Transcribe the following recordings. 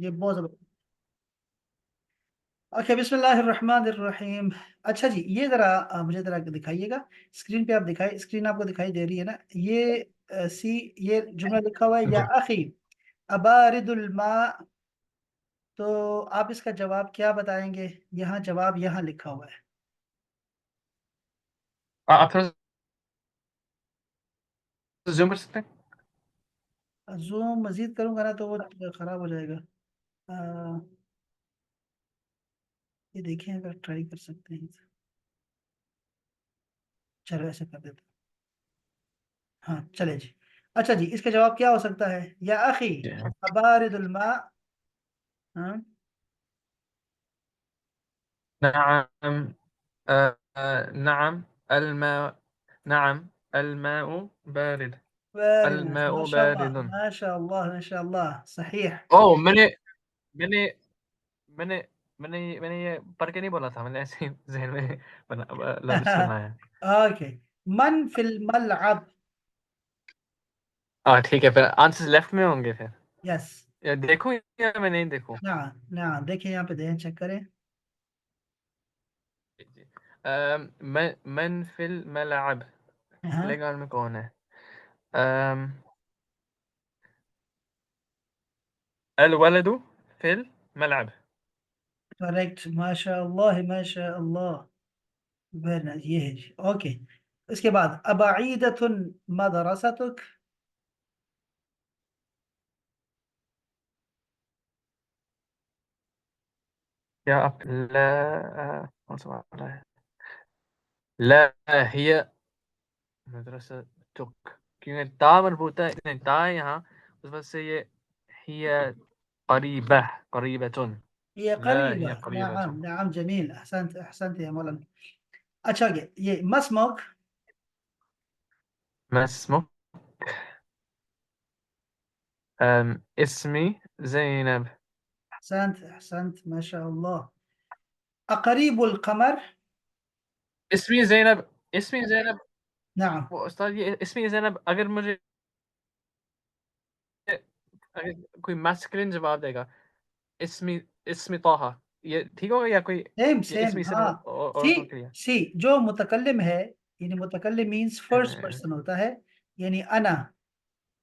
یہ بہت زبردست. اوکے بسم اللہ الرحمن الرحیم. اچھا جی، یہ ذرا مجھے ذرا دکھائیے گا اسکرین پہ. آپ دکھائیے، اسکرین آپ کو دکھائی دے رہی ہے نا؟ یہ یہ جملہ لکھا ہوا ہے یا جی اخی ابارد الماء. تو آپ اس کا جواب کیا بتائیں گے؟ یہاں جواب یہاں لکھا ہوا ہے. آپ تھوڑا سا زوم کر سکتے ہیں؟ زوم مزید کروں گا نا تو وہ خراب ہو جائے گا. یہ دیکھیں اگر ٹرائی کر سکتے ہیں. چلو ایسے کر دیتے ہیں. ہاں چلے جی. اچھا جی، اس کا جواب کیا ہو سکتا ہے؟ یا اخی جی ابارد الماء. ہاں نعم نعم الماء نعم الماء بارد ویری نائس، الماء ماشاء اللہ بارد. ماشاء اللہ ماشاء اللہ، صحیح. اوہ میں نے میں نے یہ پڑھ کے نہیں بولا تھا، میں نے ایسے ہی ذہن میں لفظ سنا ہے. اوکے. من فی الملعب. ٹھیک ہے، پھر آنسر لیفٹ میں ہوں گے. پھر یس. یا دیکھوں یا میں نہیں دیکھوں؟ نعم نعم، دیکھیں یہاں پہ دیں، چیک کریں. جی. من فی الملعب ہاں پلے گراؤنڈ میں کون ہے؟ الولد فی الملعب. کریکٹ، ماشاء اللہ ماشاء اللہ. ویری نائس، یہ ہے جی. اوکے. اس کے بعد ابعیدۃ مدرستک. کیا آپ لا کون سا آ رہا ہے؟ لا ہی مدرسہ تک، کیونکہ تا مربوطہ ہے، نہیں تا ہے یہاں، اس وجہ سے یہ ہی قریبہ قریبتن. یہ لا قریبہ. ہی نعم قریبتن. نعم، جمیل، احسنت احسنت یا مولانا. اچھا یہ مسموک. ما اسمك؟ اسمي زينب. احسنت احسنت ماشاء اللہ. اقریب القمر. اسمي زينب. اسمي زينب. نعم. وہ استاد یہ اسمي زینب اگر مجھے اگر کوئی میسکلین جواب دے گا اسمی طه، یہ ٹھیک ہوگا یا کوئی سیم یہ سیم اسمی صرف ہاں. سی عورتوں کے لیے؟ سی جو متکلم ہے، یعنی متکلم مینس فرسٹ پرسن ہوتا ہے، یعنی انا.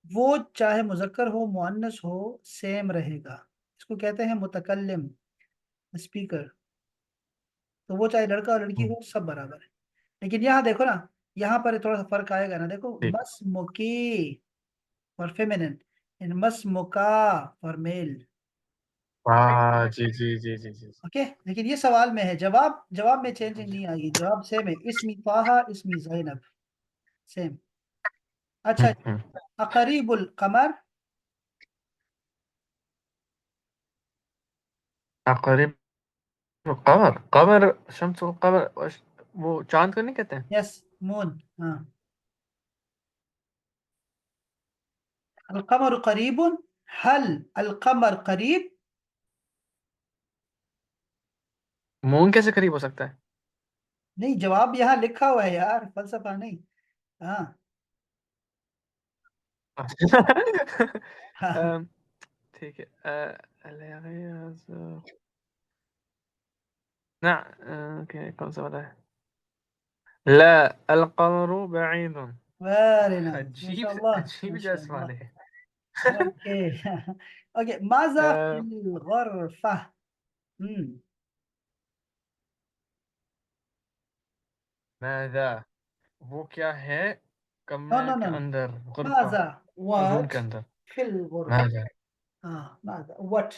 وہ چاہے مذکر ہو مؤنث ہو سیم رہے گا. اس کو کہتے ہیں متکلم، اسپیکر. تو وہ چاہے لڑکا اور لڑکی ہو سب برابر ہے. لیکن یہاں دیکھو نا، یہاں پر تھوڑا سا فرق آئے گا نا. دیکھو جی مسمکی فار فیمینن، مسمکا فار میل. جی جی جی جی جی. اوکے. لیکن یہ سوال میں ہے، جواب میں چینجنگ نہیں آئے گی. جواب سیم ہے، اسمی طه اسمی زینب، سیم. اچھا جی. اقریب القمر. قریب قمر قمر شمس القمر وہ چاند کو نہیں کہتے ہیں؟ یس، مون. ہاں. القمر قریب. هل القمر قریب؟ مون کیسے قریب ہو سکتا ہے؟ نہیں، جواب یہاں لکھا ہوا ہے یار، فلسفہ نہیں. ہاں ہاں. ٹھیک ہے. نعم. اوکے، کون سا والا ہے؟ لا القمر بعيد. ویری نائس، عجیب ماشاء اللہ عجیب جو ماشاء اللہ. سوال ہے. اوکے. اوکے. ماذا في الغرفة؟ ماذا وہ کیا ہے نو کمرے نو کے نو. اندر، غرفہ ماذا روم what کے اندر. في الغرفة. ماذا ماذا what.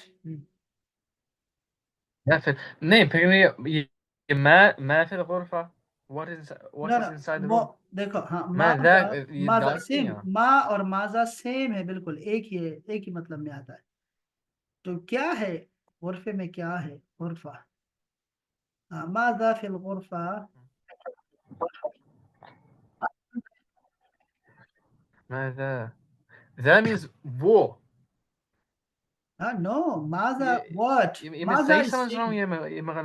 یا پھر نہیں، پھر یہ ما فی الغرفہ. what know is know. inside the room. دیکھو ہاں، ماذا ماذا. یہ ماذا دال نہیں سیم، یہاں. ما اور ماذا سیم ہے، بالکل ایک ہی ہے، ایک ہی مطلب میں آتا ہے. تو کیا ہے غرفے میں؟ کیا ہے غرفہ؟ ماذا في الغرفة. ماذا that means وہ. نو. ماذا یہ what. یہ میں ماذا صحیح is سمجھ رہا ہوں same. یہ مگر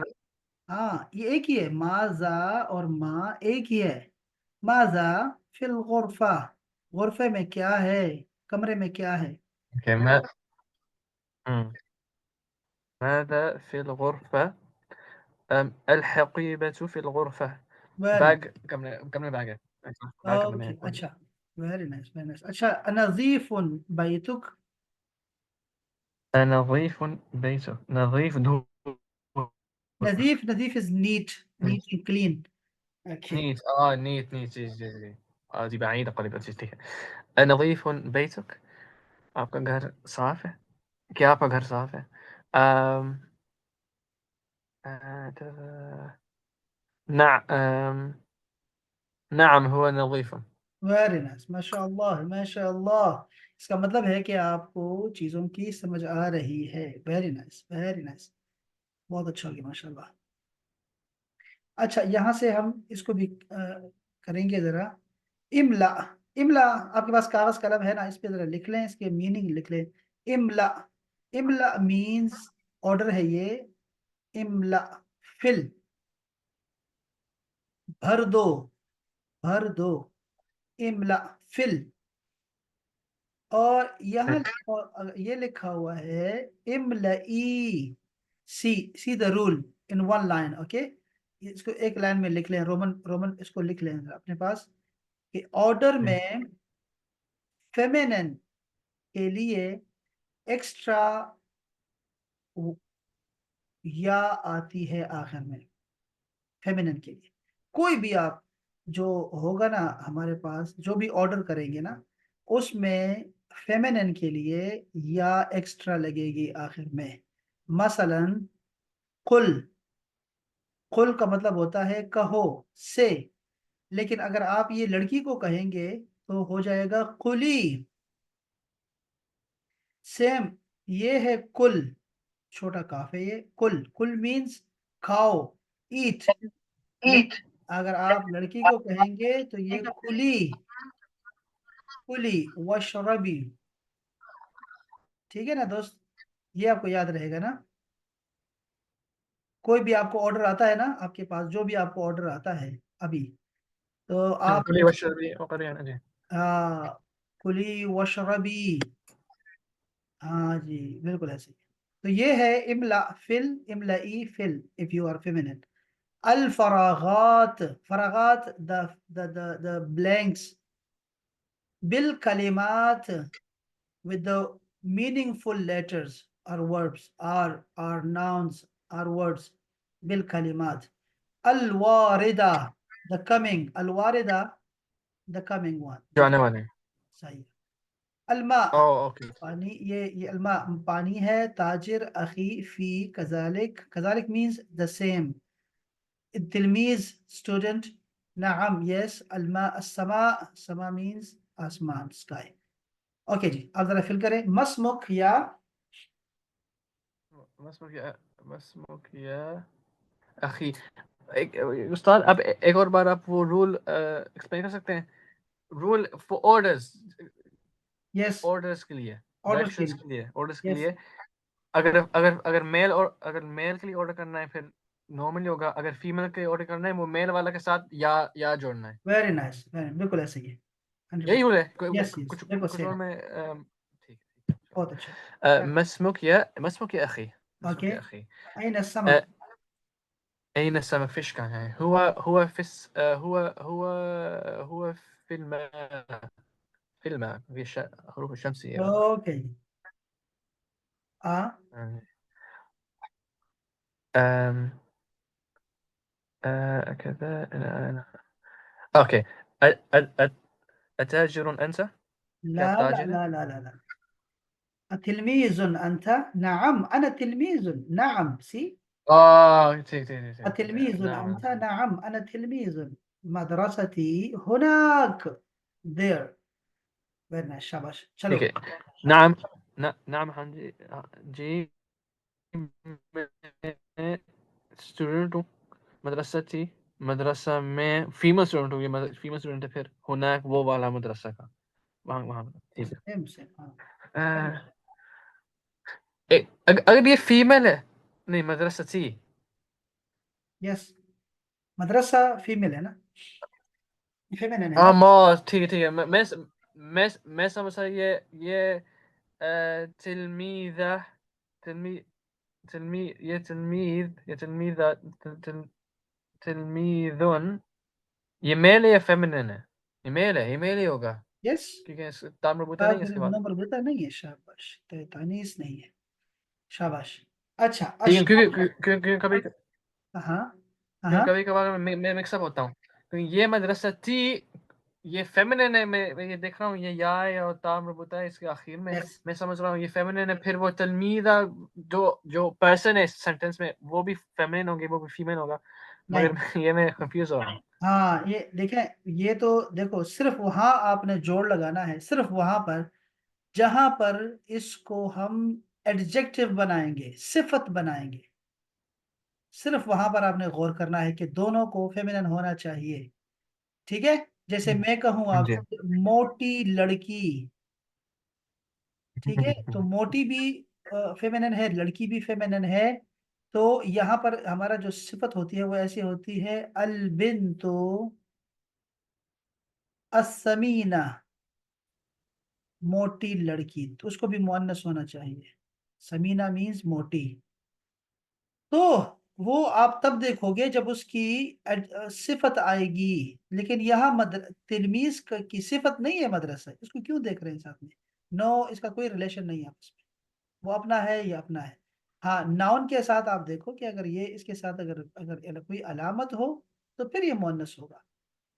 ہاں یہ ایک ہی ہے، ماذا اور ما ایک ہی ہے. ماذا فی الغرفہ، غرفے میں کیا ہے، کمرے میں کیا ہے. okay, میں ہم ماذا في الغرفة؟ الحقيبة في الغرفة. वेरी बैग कमरे में बैग है. बैग कमरे में ओके है कोई. अच्छा वेरी नाइस वेरी नाइस अच्छा नजीफ बैतुक نظيف بيتك. نظيف धूप. नजीफ is neat and clean okay neat neat نيت جي جي جي دي بعيدة قريبة جي ठीक है. نظيف بيتك. आपका घर साफ है. क्या आपका घर साफ है? أم... نعم هو نظيف. वेरी नाइस माशाल्लाह माशाल्लाह इसका मतलब है कि आपको चीजों की समझ आ रही है वेरी नाइस बहुत अच्छा हो गया माशाल्लाह अच्छा यहाँ से हम इसको भी करेंगे जरा इमला इमला आपके पास कागज कलम है ना इस पे जरा लिख लें इसके मीनिंग लिख लें इमला इमला मींस ऑर्डर है ये इमला फिल भर दो भर दो इमला फिल और यहाँ ये लिखा हुआ है इमलाई see the rule in one line okay इसको एक लाइन में लिख लें रोमन रोमन इसको लिख लें अपने पास कि ऑर्डर में फेमिनिन के लिए एक्स्ट्रा या आती है आखिर में फेमिनिन के लिए कोई भी आप जो होगा ना हमारे पास जो भी ऑर्डर करेंगे ना उसमें फेमिनिन के लिए या एक्स्ट्रा लगेगी आखिर में मसलन कुल कुल का मतलब होता है कहो से लेकिन अगर आप ये लड़की को कहेंगे तो हो जाएगा कुली सेम ये है कुल छोटा काफ है ये कुल कुल मीन्स खाओ ईट ईट. लेकिन अगर आप लड़की को कहेंगे तो ये कुली कुली वशरबी ठीक है ना दोस्त ये आपको याद रहेगा ना कोई भी आपको ऑर्डर आता है ना आपके पास जो भी आपको ऑर्डर आता है अभी तो आप كلي واشربي وقري أنا जी. कुली वशरबी हाँ जी बिल्कुल ऐसे ही तो ये है इमला फिल इमलाई fill if you are feminine अल फरागात फरागात द ब्लैंक्स बिल कलिमात with the meaningful letters or verbs are nouns are words bil kalimat al warida the coming al warida the coming one जो आने वाले हैं. सही अलमा ओके. पानी ये अलमा पानी है ताजिर अखी फी कजालिक कजालिक मीन्स द सेम तिलमीज स्टूडेंट नाम यस अलमा समा समा मीन्स आसमान स्काई ओके जी आप जरा फिल करें मसमुख या ما اسمك يا أخي. उस्ताद अब एक और बार आप वो रूल एक्सप्लेन कर सकते हैं. रूल फॉर यस ऑर्डर्स के लिए. ऑर्डर के डायरेक्शंस लिए के लिए. ऑर्डर्स के यस लिए. अगर मेल और अगर मेल के लिए ऑर्डर करना है फिर नॉर्मली होगा. अगर फीमेल के लिए ऑर्डर करना है वो मेल वाला के साथ या जोड़ना है. वेरी नाइस बिल्कुल ऐसे ही है यही 100% रूल है. यस यस कुछ बिल्कुल कुछ सही और है में ठीक. बहुत अच्छा ما اسمك يا أخي. ما اسمك ओके يا أخي. أين السمك أه، أين السمك فيش كان يعني هو في هو في الماء. في الماء في حروف الشمسية ओके हाँ يعني. أم كذا أوكي. أتاجر أنت؟ لا क्या आप لا ताजिर हैं؟ لا لا لا لا تلميذ أنت نعم أنا تلميذ نعم سي ठीक. تلميذ نعم. أنت نعم أنا تلميذ مدرستي هناك there very nice शाबाश ठीक चलो है. نعم. نعم हाँ जी. जी मैं स्टूडेंट हूँ. मदरसती. मदरसा में फीमेल स्टूडेंट हूँ. ये फीमेल स्टूडेंट है. फिर हुनैक वो वाला मदरसा का वहाँ वहाँ ठीक है. सेम सेम हाँ अगर ये फीमेल है. नहीं मदरसती. यस मदरसा फीमेल है ना फेमिनिन है हाँ ना ठीक है. मैं समझा ये तिलमीजा. तिलमी يا تلميذ يا تلميذة تلميذ ये मेल है या फेमिनिन है? ये मेल ही होगा यस। क्योंकि ताम मरबूता नहीं है इसके बाद। नंबर बता नहीं है, शाबाश, तैतानीस नहीं है, शाबाश। अच्छा, ठीक है अशरफ। क्योंकि कभी हाँ क्योंकि हाँ। कभी कभार मैं मिक्सअप होता हूँ क्योंकि ये मदरसा टी ये फेमिनिन है, मैं ये देख रहा हूँ ये या है और ताम मरबूता है इसके आखिर में। यस। मैं समझ रहा हूँ ये फेमिनिन है, फिर वो तलमीदा जो पर्सन है इस सेंटेंस में वो भी फेमिनिन होगी, वो भी फीमेल होगा, नहीं। मगर ये मैं कंफ्यूज हो रहा हूँ। हाँ, ये देखें, ये तो देखो, सिर्फ वहां आपने जोड़ लगाना है, सिर्फ वहां पर जहां पर इसको हम एडजेक्टिव बनाएंगे, सिफत बनाएंगे, सिर्फ वहां पर आपने गौर करना है कि दोनों को फेमिनिन होना चाहिए। ठीक है। जैसे मैं कहूं जी। आपसे मोटी लड़की, ठीक है, तो मोटी भी फेमिनिन है, लड़की भी फेमिनिन है। तो यहाँ पर हमारा जो सिफत होती है वो ऐसी होती है, अल बिन्तु असमीना, मोटी लड़की, तो उसको भी मुअन्नस होना चाहिए। समीना मीन्स मोटी। तो वो आप तब देखोगे जब उसकी सिफत आएगी। लेकिन यहाँ तिलमीज की सिफत नहीं है मदरसा, इसको क्यों देख रहे हैं साथ में? नो, इसका कोई रिलेशन नहीं है आपस में, वो अपना है, ये अपना है। हाँ, नाउन के साथ आप देखो कि अगर ये इसके साथ अगर अगर कोई अलामत हो तो फिर ये मुअन्नस होगा,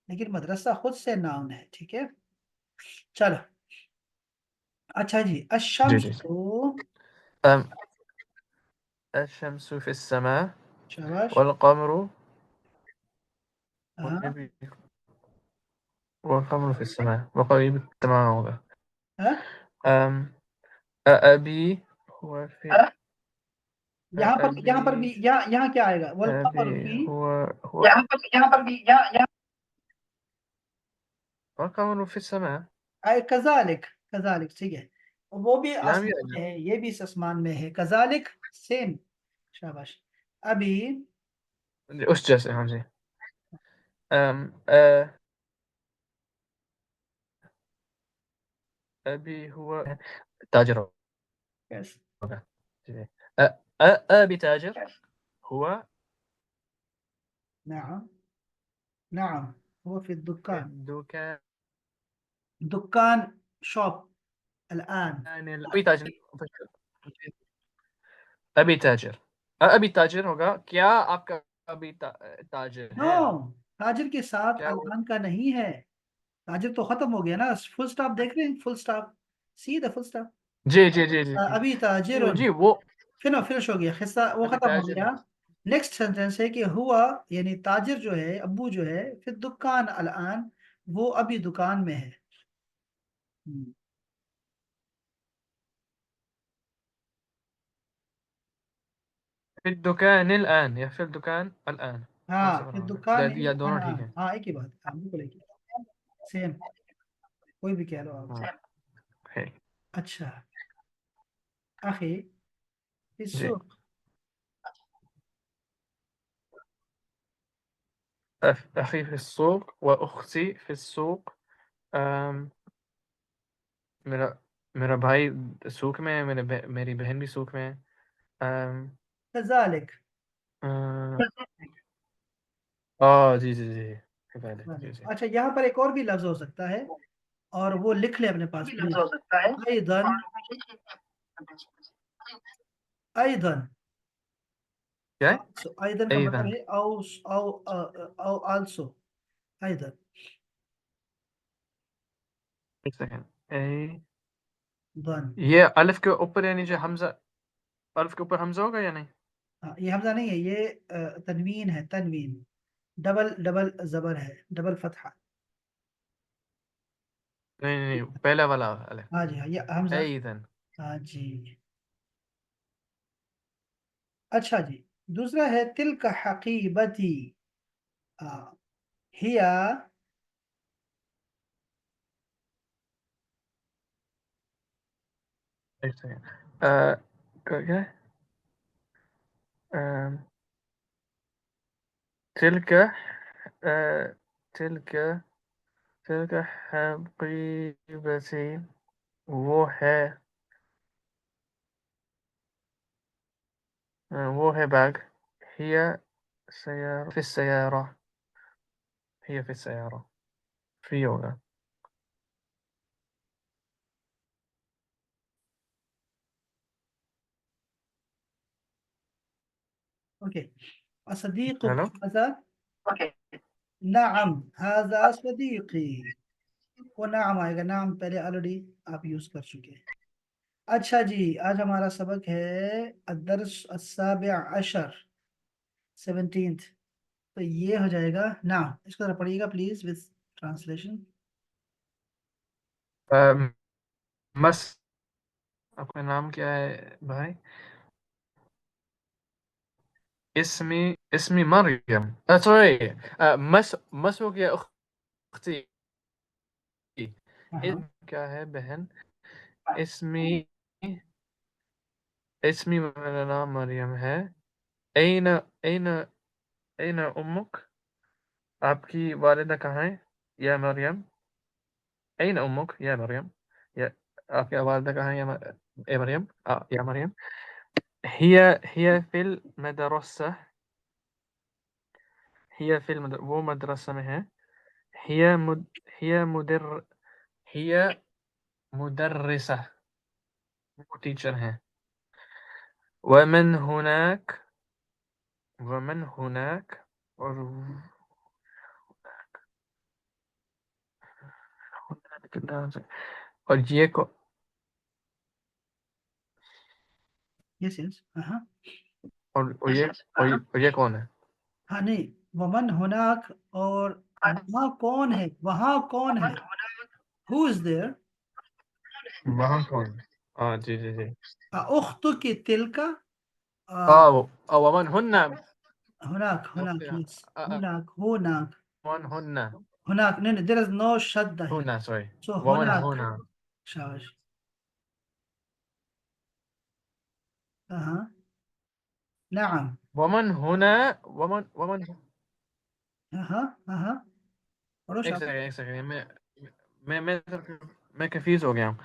लेकिन मदरसा खुद से नाउन है। ठीक है, चलो। अच्छा जी, जी अशम्स जी। को। أم الشمس في السماء शाबाश। والقمر हाँ والقمر في السماء وقريب تمام होगा। हाँ। أم أبي هو في यहाँ पर أبي भी, यहाँ क्या आएगा? वल कमर أبي फी। هو यहाँ पर भी यहाँ والقمر في السماء आए कजालिक। कजालिक, ठीक है, वो भी यहाँ भी आसमान आएगा। में है, ये भी इस आसमान में है, कजालिक, सेम। शाबाश। अभी उस जैसे हाँ जी। أم أ أبي هو تاجر यस। होगा जी। أبي تاجر هو نعم نعم، هو في في الدكان. الدكان دكان، شوب الآن. أبي تاجر अभी ताजिर अभी ताजिर होगा क्या आपका अभी ताजिर नो, है ताजिर के साथ क्या वो अल्लान का नहीं है। ताजिर तो खत्म हो गया ना, फुल स्टॉप देख रहे हैं, full stop, see the full stop. जी जी जी जी जी अभी ताजिर, जी जी वो फिनिश हो गया, हिस्सा वो अभी खत्म हो ताजिर गया। नेक्स्ट सेंटेंस है कि हुआ, यानी ताजिर जो है, अब्बू जो है, फिर दुकान अलान, वो अभी दुकान में है। हम्म, في الدكان الآن या في الدكان الآن कौन सा हाँ, फिर बना होगा दुकान या दोनों ठीक अनान, है। हाँ एक ही बात है, हाँ बिल्कुल एक ही, सेम, कोई भी कह लो आप। हाँ है अच्छा, अखी जी। السوق। أخي في السوق وأختي في السوق أم मेरा मेरा भाई सूख में है मेरी बहन भी सूख में है। अम كذلك. जी जी जी जी जी। अच्छा, यहाँ पर एक और भी लफ्ज हो सकता है, और वो लिख ले अपने पास प्लीज। अयदन, अयदन, क्या है also, अयदन का मतलब أيضا है औ आल्सो, अयदन, एक सेकंड ए दन। ये अलिफ के ऊपर यानी जो हमजा अलिफ के ऊपर हमजा होगा या नहीं? हाँ, ये हमजा नहीं है, ये तनवीन है, तनवीन, डबल डबल जबर है, डबल फतहा। नहीं नहीं नहीं, पहला वाला अलिफ हाँ जी, हाँ, ये हमजा। أيضا। हाँ जी। अच्छा जी, दूसरा है तिल का हकीबती। हाँ, हिया, एक सेकंड क्या है अम, تلك تلك تلك حقيبتي वो है वो है बैग. هي سيارة في السيارة. هي في السيارة. في होगा. اوكي. صديقك हेलो. هذا؟ نعم هذا صديقي. वो नाम आएगा, नाम पहले ऑलरेडी आप यूज कर चुके हैं. अच्छा जी, आज हमारा सबक है अदर्स अस्साबिअ अशर, 17th. तो ये हो जाएगा नाम. इसको जरा पढ़िएगा प्लीज विद ट्रांसलेशन. मस आपका नाम क्या है भाई? اسمي مريم. سوري. ما اسمك يا أختي؟ हाँ क्या है बहन? اسمي اسمي मेरा नाम मरियम है. أين أين أين أمك? आपकी वालिदा कहाँ है या मरियम? أين أمك يا مريم؟ يا आपकी वालिदा कहाँ है يا مريم؟ يا مريم. هي في المدرسة. वो मदरसा में है. هي مد... هي مدر هي مدرسة. वो टीचर हैं. ومن هناك ومن هناك और और यस यस हाँ और ये कौन है? हाँ. नहीं, वमन हुनाक, और वहाँ कौन है, वहाँ कौन है, हु इज देयर. वहाँ कौन है? जी जी जी. उख्तुक तिलका. ومن هن. हुनाक हुनाक أختي. यस. हुनाक हुनाक. ومن هن. हुनाक नहीं नहीं, देयर इज नो शद्दा हियर. هنا sorry. सो ومن हुनाक. هنا. शाबाश. हाँ. نعم. ومن هنا. ومن हाँ हाँ. पढ़ो शाबाश. एक सेकंड मैं मैं कंफ्यूज हो गया हूँ.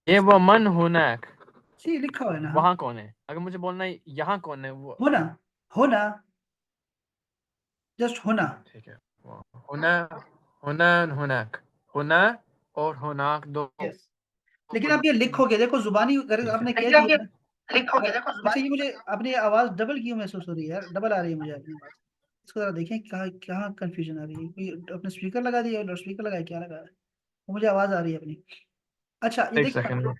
ये वमन हुनैक. सी लिखा हुआ है ना. हाँ. वहाँ कौन है? अगर मुझे बोलना है यहाँ कौन है वो. होना. होना. जस्ट होना. ठीक है. हुना हुना हुनैक. हुना और हुनाक दो यस. लेकिन आप ये लिखोगे, देखो जुबानी अगर ठीक है. आपने कह दिया ना. अच्छा, ये मुझे अपनी आवाज डबल क्यों महसूस हो रही है यार, डबल आ रही है मुझे अपनी आवाज. इसको जरा देखें कहाँ कहाँ कंफ्यूजन आ रही है. कोई अपने स्पीकर लगा दिया, लाउड स्पीकर लगाया, क्या लगा है. वो मुझे आवाज आ रही है अपनी. अच्छा ये एक देखिए, सेकंड.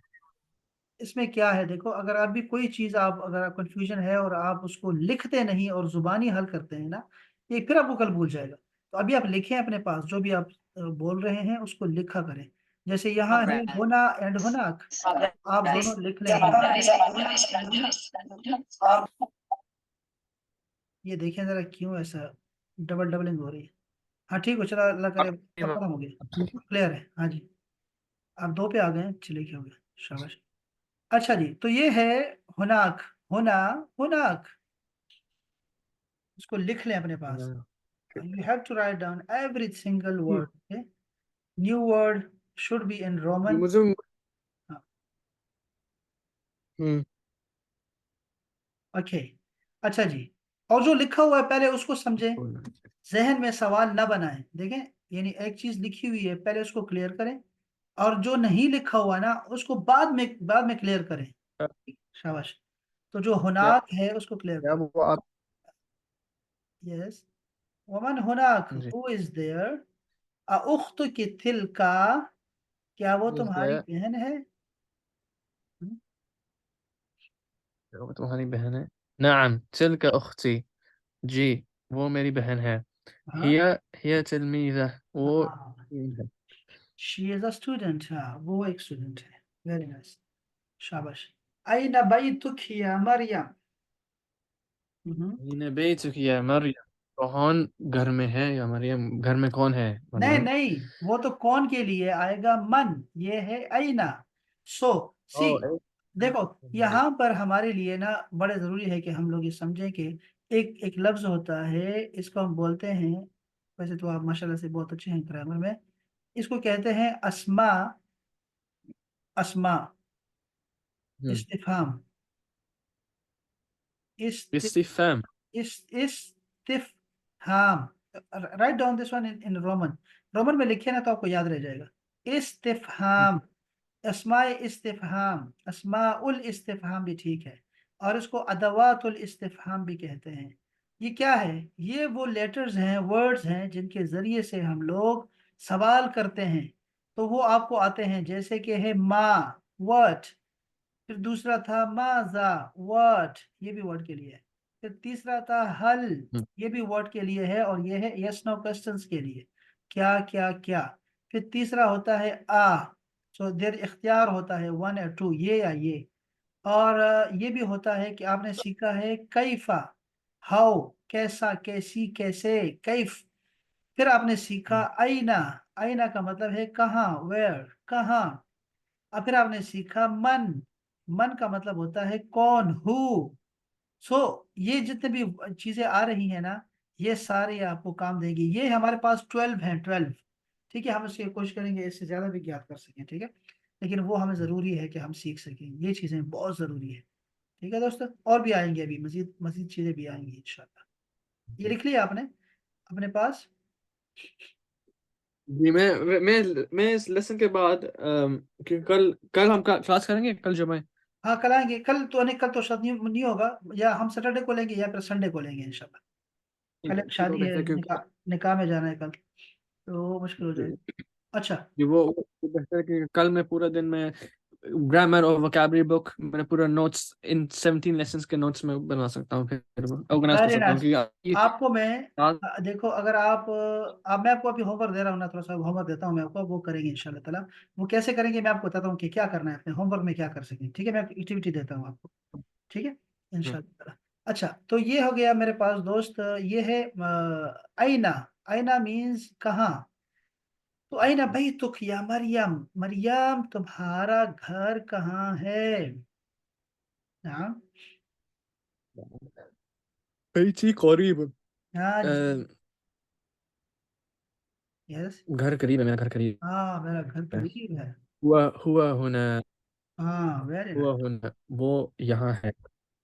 इसमें क्या है देखो, अगर आप भी कोई चीज, आप अगर आप कंफ्यूजन है और आप उसको लिखते नहीं और जुबानी हल करते हैं ना, ये फिर आपको कल भूल जाएगा. तो अभी आप लिखें अपने पास, जो भी आप बोल रहे हैं उसको लिखा करें. जैसे यहाँ है होना एंड होनाक, आप दोनों लिख लें होना and होनाक. ये देखें जरा क्यों ऐसा डबल डबलिंग हो रही है. हाँ ठीक हो, चला अल्लाह करे सब खत्म हो गया. क्लियर है, हाँ जी. आप दो पे आ गए, चलिए क्या हो गया. शाबाश. अच्छा जी, तो ये है हुनाक. होना. हुनाक. इसको लिख लें अपने पास. You have to write down every single word. Okay. New word should be in Roman. मुझे ओके. अच्छा जी, और जो लिखा हुआ है पहले उसको समझें, जहन में सवाल ना बनाएं. देखें, यानी एक चीज लिखी हुई है, पहले उसको क्लियर करें, और जो नहीं लिखा हुआ ना उसको बाद में क्लियर करें. शाबाश. तो जो क्या हुनाक है उसको क्लियर क्या करें. वो आप. यस. वमन हुनाक, जी. Who is there. उख्त की तिलका, क्या वो इज तुम्हारी देयर. बहन है. हम्म, वो तुम्हारी बहन है. नाम तिलक अख्ती. जी वो मेरी बहन है. हाँ हिया हिया तिलमीज़ा. वो हाँ. है. She is a student. हाँ, वो एक स्टूडेंट है. Very nice. शाबाश. अयना बैतुक या मरियम. हम्म. हीना बैतुक या मरियम. कौन घर में है या मरियम? घर में कौन है नहीं मरियम? नहीं, वो तो कौन के लिए आएगा, मन. ये है अयना. सो सी, ओह देखो, यहाँ पर हमारे लिए ना बड़े जरूरी है कि हम लोग ये समझें कि एक एक लफ्ज होता है, इसको हम बोलते हैं. वैसे तो आप माशाल्लाह से बहुत अच्छे हैं ग्रामर में. इसको कहते हैं अस्मा. अस्मा. हम्म. इस्तिफाम. इस्तिफ استفهام. इस्तिफहाम। Write down this one in Roman. Roman में लिखे ना तो आपको याद रह जाएगा। इस्तिफहाम, अस्माए इस्तिफहाम, अस्माउल इस्तिफहाम भी ठीक है। और इसको अदवातुल इस्तिफहाम भी कहते हैं। ये क्या है? ये वो लेटर्स हैं, वर्ड्स हैं जिनके जरिए से हम लोग सवाल करते हैं। तो वो आपको आते हैं, जैसे कि है माँ, व्हाट। फिर दूसरा था माजा, व्हाट, ये भी वर्ड के लिए है। फिर तीसरा था हल, ये भी वर्ड के लिए है, और ये है यस नो क्वेश्चंस के लिए, क्या क्या क्या। फिर तीसरा होता है आ, सो देर इख्तियार होता है वन या टू, ये या ये। और ये भी होता है कि आपने सीखा है कैफा, हाउ, कैसा, कैसी, कैसे, कैफ। फिर आपने सीखा आईना, आईना का मतलब है कहाँ, वेयर, कहाँ। और फिर आपने सीखा मन, मन का मतलब होता है कौन, हु। सो ये जितने भी चीजें आ रही हैं ना, ये सारे आपको काम देगी। ये हमारे पास 12 हैं, 12। ठीक है, हम इसकी कोशिश करेंगे इससे ज्यादा भी ज्ञात कर सकें, ठीक है। लेकिन वो हमें जरूरी है कि हम सीख सकें, ये चीजें बहुत जरूरी है। ठीक है दोस्तों, और भी आएंगे, अभी मजीद मजीद चीजें भी आएंगी इंशाल्लाह। ये लिख लिया आपने अपने पास? जी, मैं इस लेसन के बाद कि कल कल हम क्लास करेंगे कल जब मैं। हाँ कल आएंगे। कल तो नहीं, कल तो शायद नहीं होगा। या हम सैटरडे को लेंगे या फिर संडे को लेंगे इंशाल्लाह। कल ठीक है, एक ठीक है, शादी है, बेहतर क्योंकि निकाह, निकाह में जाना है कल, तो मुश्किल हो जाएगी। अच्छा। जी वो बेहतर है कि कल मैं पूरा दिन में ग्रामर और वोकैबुलरी बुक मैंने पूरा नोट्स इन 17 लेसन्स के नोट्स में बना सकता हूँ, फिर ऑर्गेनाइज कर वेरी सकता हूँ नाइस। क्योंकि आपको मैं आज। देखो, अगर आप मैं आपको अभी होमवर्क दे रहा हूँ ना, थोड़ा सा होमवर्क देता हूँ मैं आपको, वो करेंगे इंशाल्लाह ताला। वो कैसे करेंगे मैं आपको बताता हूँ कि क्या करना है अपने होमवर्क में, क्या कर सकें। ठीक है, मैं एक्टिविटी देता हूँ आपको। ठीक है, इंशाल्लाह ताला। अच्छा, तो ये हो गया मेरे पास दोस्त, ये है आईना। आईना मीन्स कहाँ। तो आईना भाई तुक या मरियम, मरियम तुम्हारा घर कहाँ है? हाँ। بيتي قريب. हाँ अ, जी। यस। घर करीब है, मेरा घर करीब हाँ मेरा घर है. करीब है। हुआ هنا. हाँ वेरी हुआ नाइस। هنا वो यहाँ है.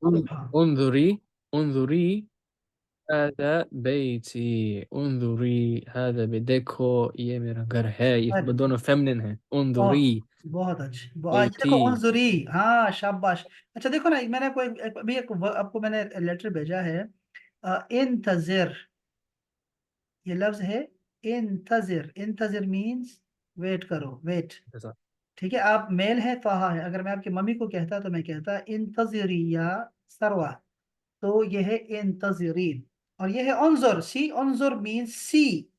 हाँ انظري انظري هذا بيتي. انظري هذا देखो ये मेरा घर है. ये वेरी, दोनों फेमिनिन है. ओह انظري बहुत अच्छे, ये देखो بيتي. उनजुरी। हाँ शाबाश। अच्छा देखो ना, मैंने आपको अभी आपको मैंने लेटर भेजा है। इंतजिर, ये लफ्ज है इंतजिर। इंतजिर मीन्स वेट करो, वेट। ऐसा. ठीक है, आप मेल है फाहा है, अगर मैं आपकी मम्मी को कहता तो मैं कहता इंतजिरी या सरवा। तो ये है इंतजिरीन। और ये है उनजुर, सी, उनजुर मीन्स सी।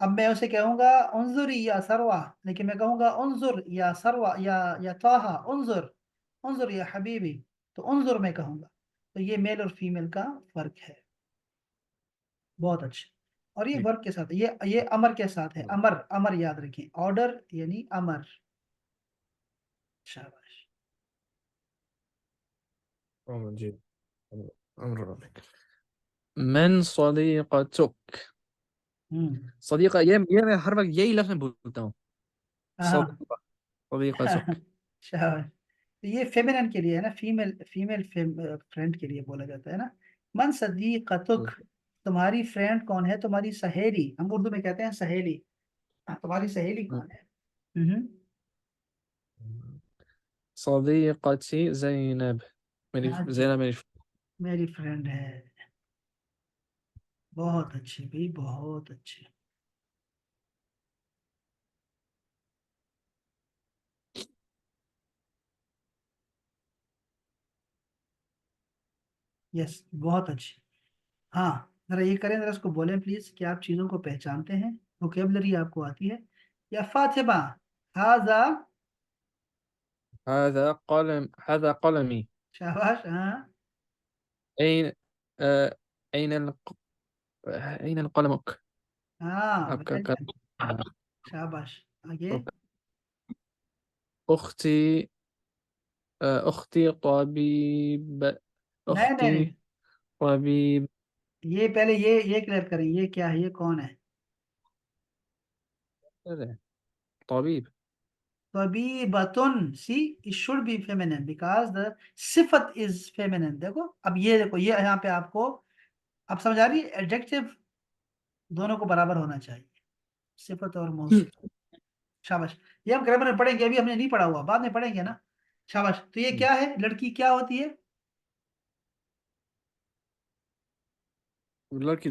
अब मैं उसे कहूंगा उनजुरी या सरवा, लेकिन मैं कहूंगा उनजुर या सरवा या ताहा, उनजुर, उनजुर या हबीबी। तो उनजुर मैं कहूंगा। तो ये मेल और फीमेल का फर्क है। बहुत अच्छे। और ये वर्क के साथ है, ये अमर के साथ है, अमर, अमर याद रखें, ऑर्डर यानी अमर। शाबाश। जी. أمر ربك. من صديقتك. हम्म। صديقة ये मैं हर वक्त यही लफ्ज़ में भूलता हूँ. हाँ। صديقة. صديقتك. शाबाश। तो ये फेमिनिन के लिए है ना, फीमेल, फ्रेंड के लिए बोला जाता है ना। मन सदीकतुक, तुम्हारी फ्रेंड कौन है, तुम्हारी सहेली, हम उर्दू में कहते हैं सहेली। हाँ, तुम्हारी सहेली कौन है? हम्म। صديقتي زينب. मेरी हाँ जी, زينب मेरी. मेरी फ्रेंड है। बहुत अच्छे भाई, बहुत अच्छे। यस, बहुत अच्छे। हाँ, जरा ये करें, जरा इसको बोलें प्लीज कि आप चीजों को पहचानते हैं, वोकेबलरी आपको आती है। या फातिमा, हाजा, هذا قلمي. शाबाश। हाँ। أين آه، أين أين قلمك. हाँ आपका वेरी नाइस। कलम. शाबाश। आगे। أختي. أختي طبيب. नहीं नहीं नहीं, أختي طبيب. ये पहले ये क्लियर करें, ये क्या है, ये कौन है? अरे, طبيب. तबीबतुन, सी it should be feminine because the सिफत is feminine। देखो अब ये देखो, ये यहाँ पे आपको अब समझ आ रही है, एडजेक्टिव दोनों को बराबर होना चाहिए, सिफत और मौसूफ। शाबाश। ये हम ग्रामर में पढ़ेंगे, अभी हमने नहीं पढ़ा हुआ, बाद में पढ़ेंगे ना। शाबाश। तो ये क्या है, लड़की क्या होती है? लड़की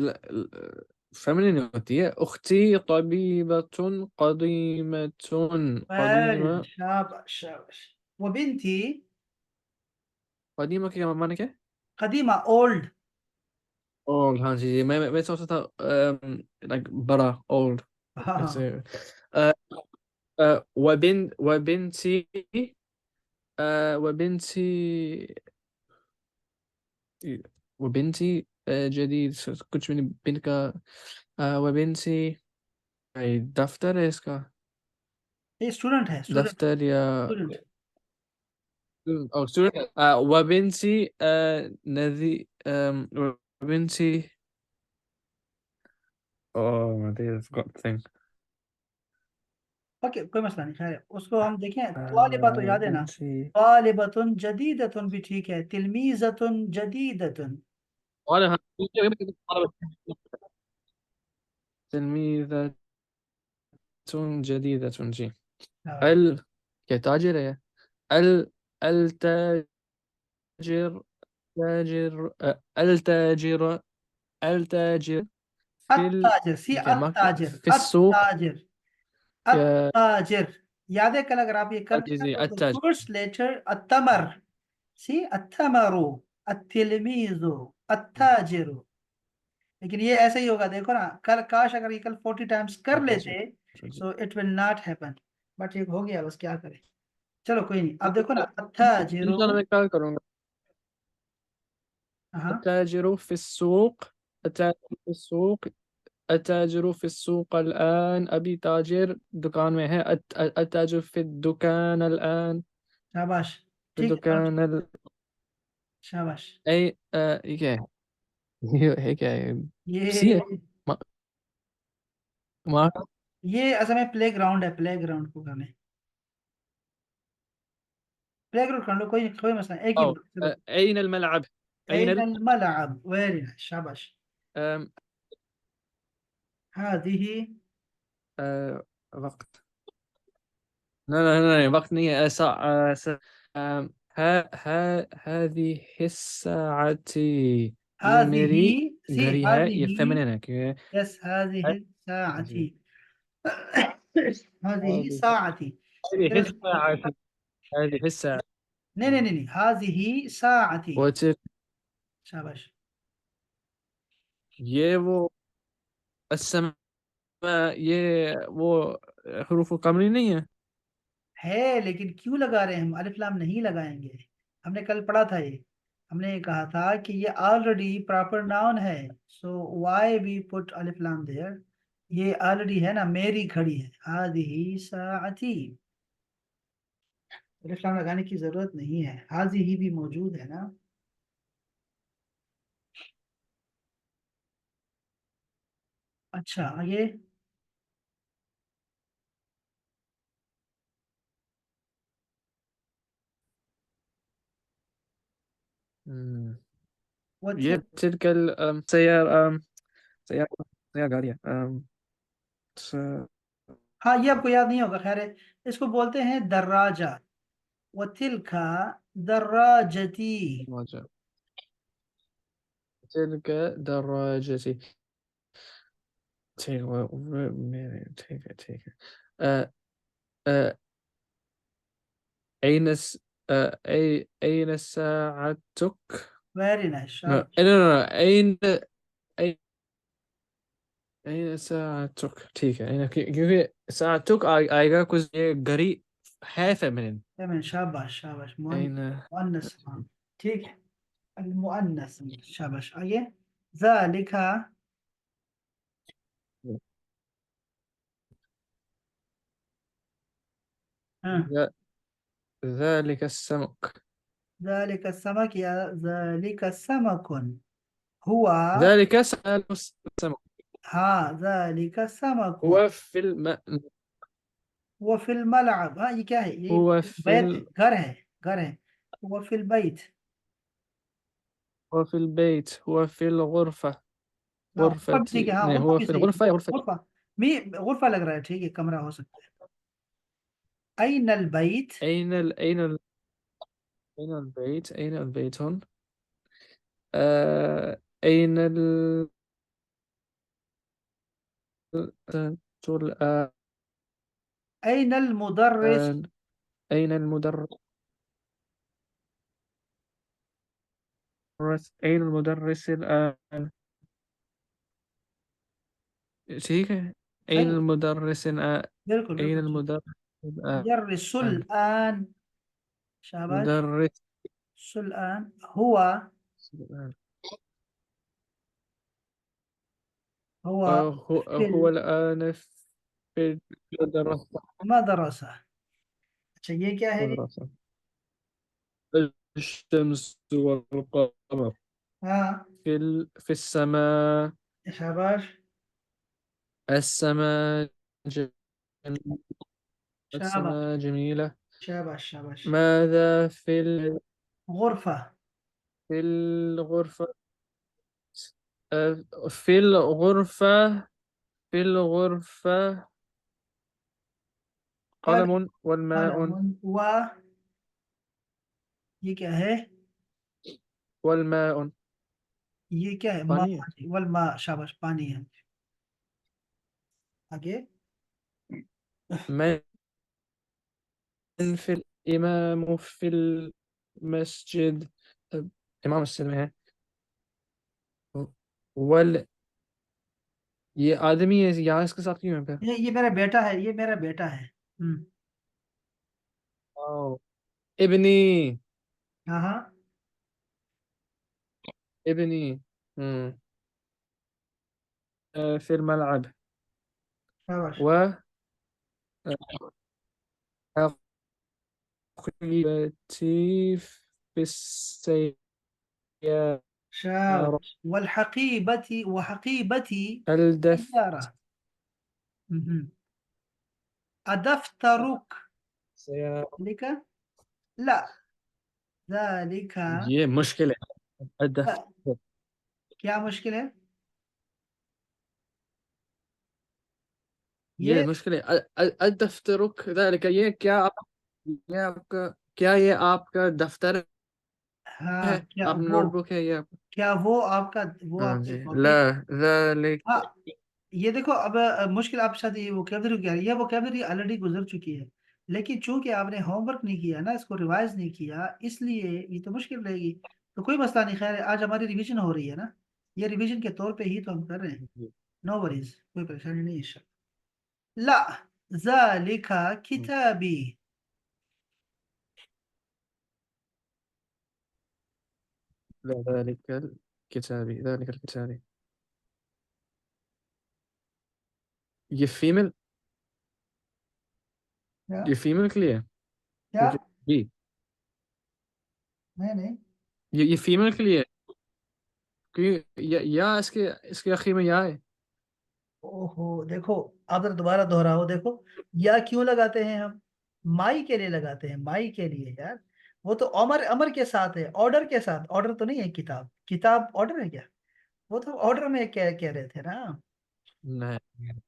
फेमिनिन होती है। أختي طبيبة قديمة वेरी قديمة शाबाश शाबाश। वो बिनती, قديمة क्या माने क्या? कदीमा ओल्ड। ओल्ड, हाँ जी जी, मैं सोच रहा था लाइक बड़ा ओल्ड हाँ हाँ। ऐसे। अ, وبنتي وبنتي وبنتي جديد कुछ भी नहीं बिन का وبنتي दफ्तर है इसका। ये स्टूडेंट है, स्टूडेंट। दफ्तर या student. O student وبنتي نذي وبنتي oh my days I forgot the thing okay कोई मसला नहीं, खैर है। उसको हम देखें, तालिबा तो याद है ना। وبنتي तालिबतुन जदीदतुन भी ठीक है, तिलमीजतुन जदीदतुन। وانا تلميذة جديدة جي शाबाश। ال كتاجر है ال التاجر تاجر التاجر التاجر في अत्ताजिर, सी अत्ताजिर, في السوق अत्ताजिर, يا अत्ताजिर। याद है कल अगर आप ये करते हैं عزيزي तो التاجر फर्स्ट लेटर अत्तमर, सी अत्तमरु, अत्तिलमीजु, अत्ताजिरु। लेकिन ये ऐसे ही होगा, देखो ना, कल काश अगर ये कल 40 टाइम्स कर लेते, so it will not happen. But ये हो गया, बस क्या करें। चलो कोई नहीं, अब देखो ना, إن شاء الله अत्ताजिरु। मैं क्या करूँगा हाँ। التاجر في السوق التاجر في السوق التاجر في السوق الآن أبي تاجر दुकान में है التاجر في الدكان الآن शाबाश। في ठीक है चलो। الدكان शाबाश। أي ये क्या है ये है क्या है सी ये है ما ما ये असल में प्ले ग्राउंड है, प्ले ग्राउंड को हमें प्ले ग्राउंड कर लो, कोई कोई मसला नहीं, एक ही أو बात, चलो। أين الملعب أين أين الملعب؟ वेरी नाइस, शाबाश। أم... هذه وقت لا لا لا لا، وقت नहीं है هذه الساعة ये मेरी هذه सी घड़ी है ये هذه फेमिनिन है क्योंकि يس هذه الساعة जी هذه هذه ساعتي। هذه चलो الساعة هذه الساعة नहीं नहीं नहीं नहीं, هذه ساعتي। وتلك शाबाश। ये वो السماء ये वो हरूफ कमरी नहीं है। है लेकिन क्यों लगा रहे हैं हम, अलिफ लाम नहीं लगाएंगे। हमने कल पढ़ा था ये, हमने ये कहा था कि ये ऑलरेडी प्रॉपर नाउन है, सो व्हाई वी पुट अलिफ लाम देयर। ये ऑलरेडी है ना, मेरी घड़ी है, हादिही साअती। अलिफ लाम लगाने की जरूरत नहीं है, हाजिही भी मौजूद है ना। अच्छा आगे। हम्म, व्हाट्स ये इट? تلك سيارة سيارة سيارة गाड़ियाँ स- हाँ ये आपको याद नहीं होगा, खैर है। इसको बोलते हैं दर्राजा। वतिलका दर्राजती। दरवाजा تلك دراجتي ठीक मेरे ठीक है अ, अ, أين أين ساعتك؟ Very nice. لا لا أين أين أين ساعتك؟ ठीक है क्योंकि ساعتك आएगा कुछ ये घड़ी है फेमिनिन फेमिनिन, शाबाश शाबाश। أين मुअन्नस, हाँ ठीक है। المؤنث, शाबाश आगे। ذلك। हाँ। ذلك السمك ذلك السمك या ذلك سمك هو। ذلك السمك हाँ ذلك سمك هو في الماء वो फिल मलअब, हाँ ये क्या है, ये هو في बैत है, घर है, घर है। वो फिल बैत। هو في البيت، هو في الغرفة. हाँ غرफा भी ठीक है, غرفتي हाँ नहीं، غرफा هو भी في सही है। الغرفة يا غرفتي. غرफा मी غرفा लग रहा है, ठीक है, कमरा हो सकता है। أين البيت؟ أين البيت؟ أين البيت هون؟ أين الآن؟ أين المدرس؟ أين المدرس؟ أين المدرس الآن؟ ठीक है. أين सही, المدرس الآن؟ बिल्कुल أين बिल्कुल ठीक। المدرس الآن؟ يدرس الآن، شاباش. مدرس الآن هو، الآن. هو هو في الآن في المدرسة. المدرسة. अच्छा ये क्या है؟ مدرسة. الشمس والقمر हाँ في السماء. शाबाश السماء جميلة. शाबाश السماء جميلة. शाबाश शाबाश। ماذا غرفة، في الغرفة؟ في الغرفة. في الغرفة قلم والماء. قلم و، ये क्या है؟ والماء ये क्या है माँ? पानी है. वल माँ, शाबाश पानी है। आगे। من في الإمام في المسجد. إمام مسجد में है. वल ये आदमी है यहाँ इसके साथ क्यों है फिर. ये मेरा बेटा है, ये मेरा बेटा है। أو ابني. हाँ हाँ ابني. مم. في الملعب. शाबाश و حقيبتي في السيارة. शाबाश। والحقيبة، وحقيبتي الدفتر. سيارة. مهم. أدفترك سيارة. ذلك؟ لا، ذلك ये मुश्किल है. لا، الدفتر. क्या मुश्किल है ये ये? मुश्किल है. الدفترك ذلك ये क्या आप. ये आपका क्या ये आपका दफ्तर है. हाँ क्या आप वो, नोटबुक है ये आप. क्या वो आपका, वो हाँ आपकी जी. कॉपी है? لا ذلك. हाँ ये देखो अब मुश्किल आपके साथ ये वोकेबलरी क्या है, ये वोकेबलरी ऑलरेडी गुजर चुकी है, लेकिन चूंकि आपने होमवर्क नहीं किया ना, इसको रिवाइज नहीं किया, इसलिए ये तो मुश्किल रहेगी। तो कोई मसला नहीं, खैर आज हमारी रिवीजन हो रही है ना, ये रिवीजन के तौर पे ही तो हम कर रहे हैं। नो वरीज, कोई परेशानी नहीं है इंशाल्लाह। ला, ज़ालिका किताबी। لا ذلك الكتابي. ذلك الكتابي. ये फीमेल. क्या ये फीमेल के लिए है. क्या? क्योंकि जी नहीं नहीं, ये फीमेल के लिए है. क्योंकि या इसके इसके आखिर में या है. ओहो देखो, आप जरा दोबारा दोहराओ देखो, या क्यों लगाते हैं हम? माई के लिए लगाते हैं, माई के लिए यार। वो तो अमर, अमर के साथ है, ऑर्डर के साथ, ऑर्डर तो नहीं है किताब, किताब ऑर्डर है क्या? वो तो ऑर्डर में कह रहे थे ना। नहीं.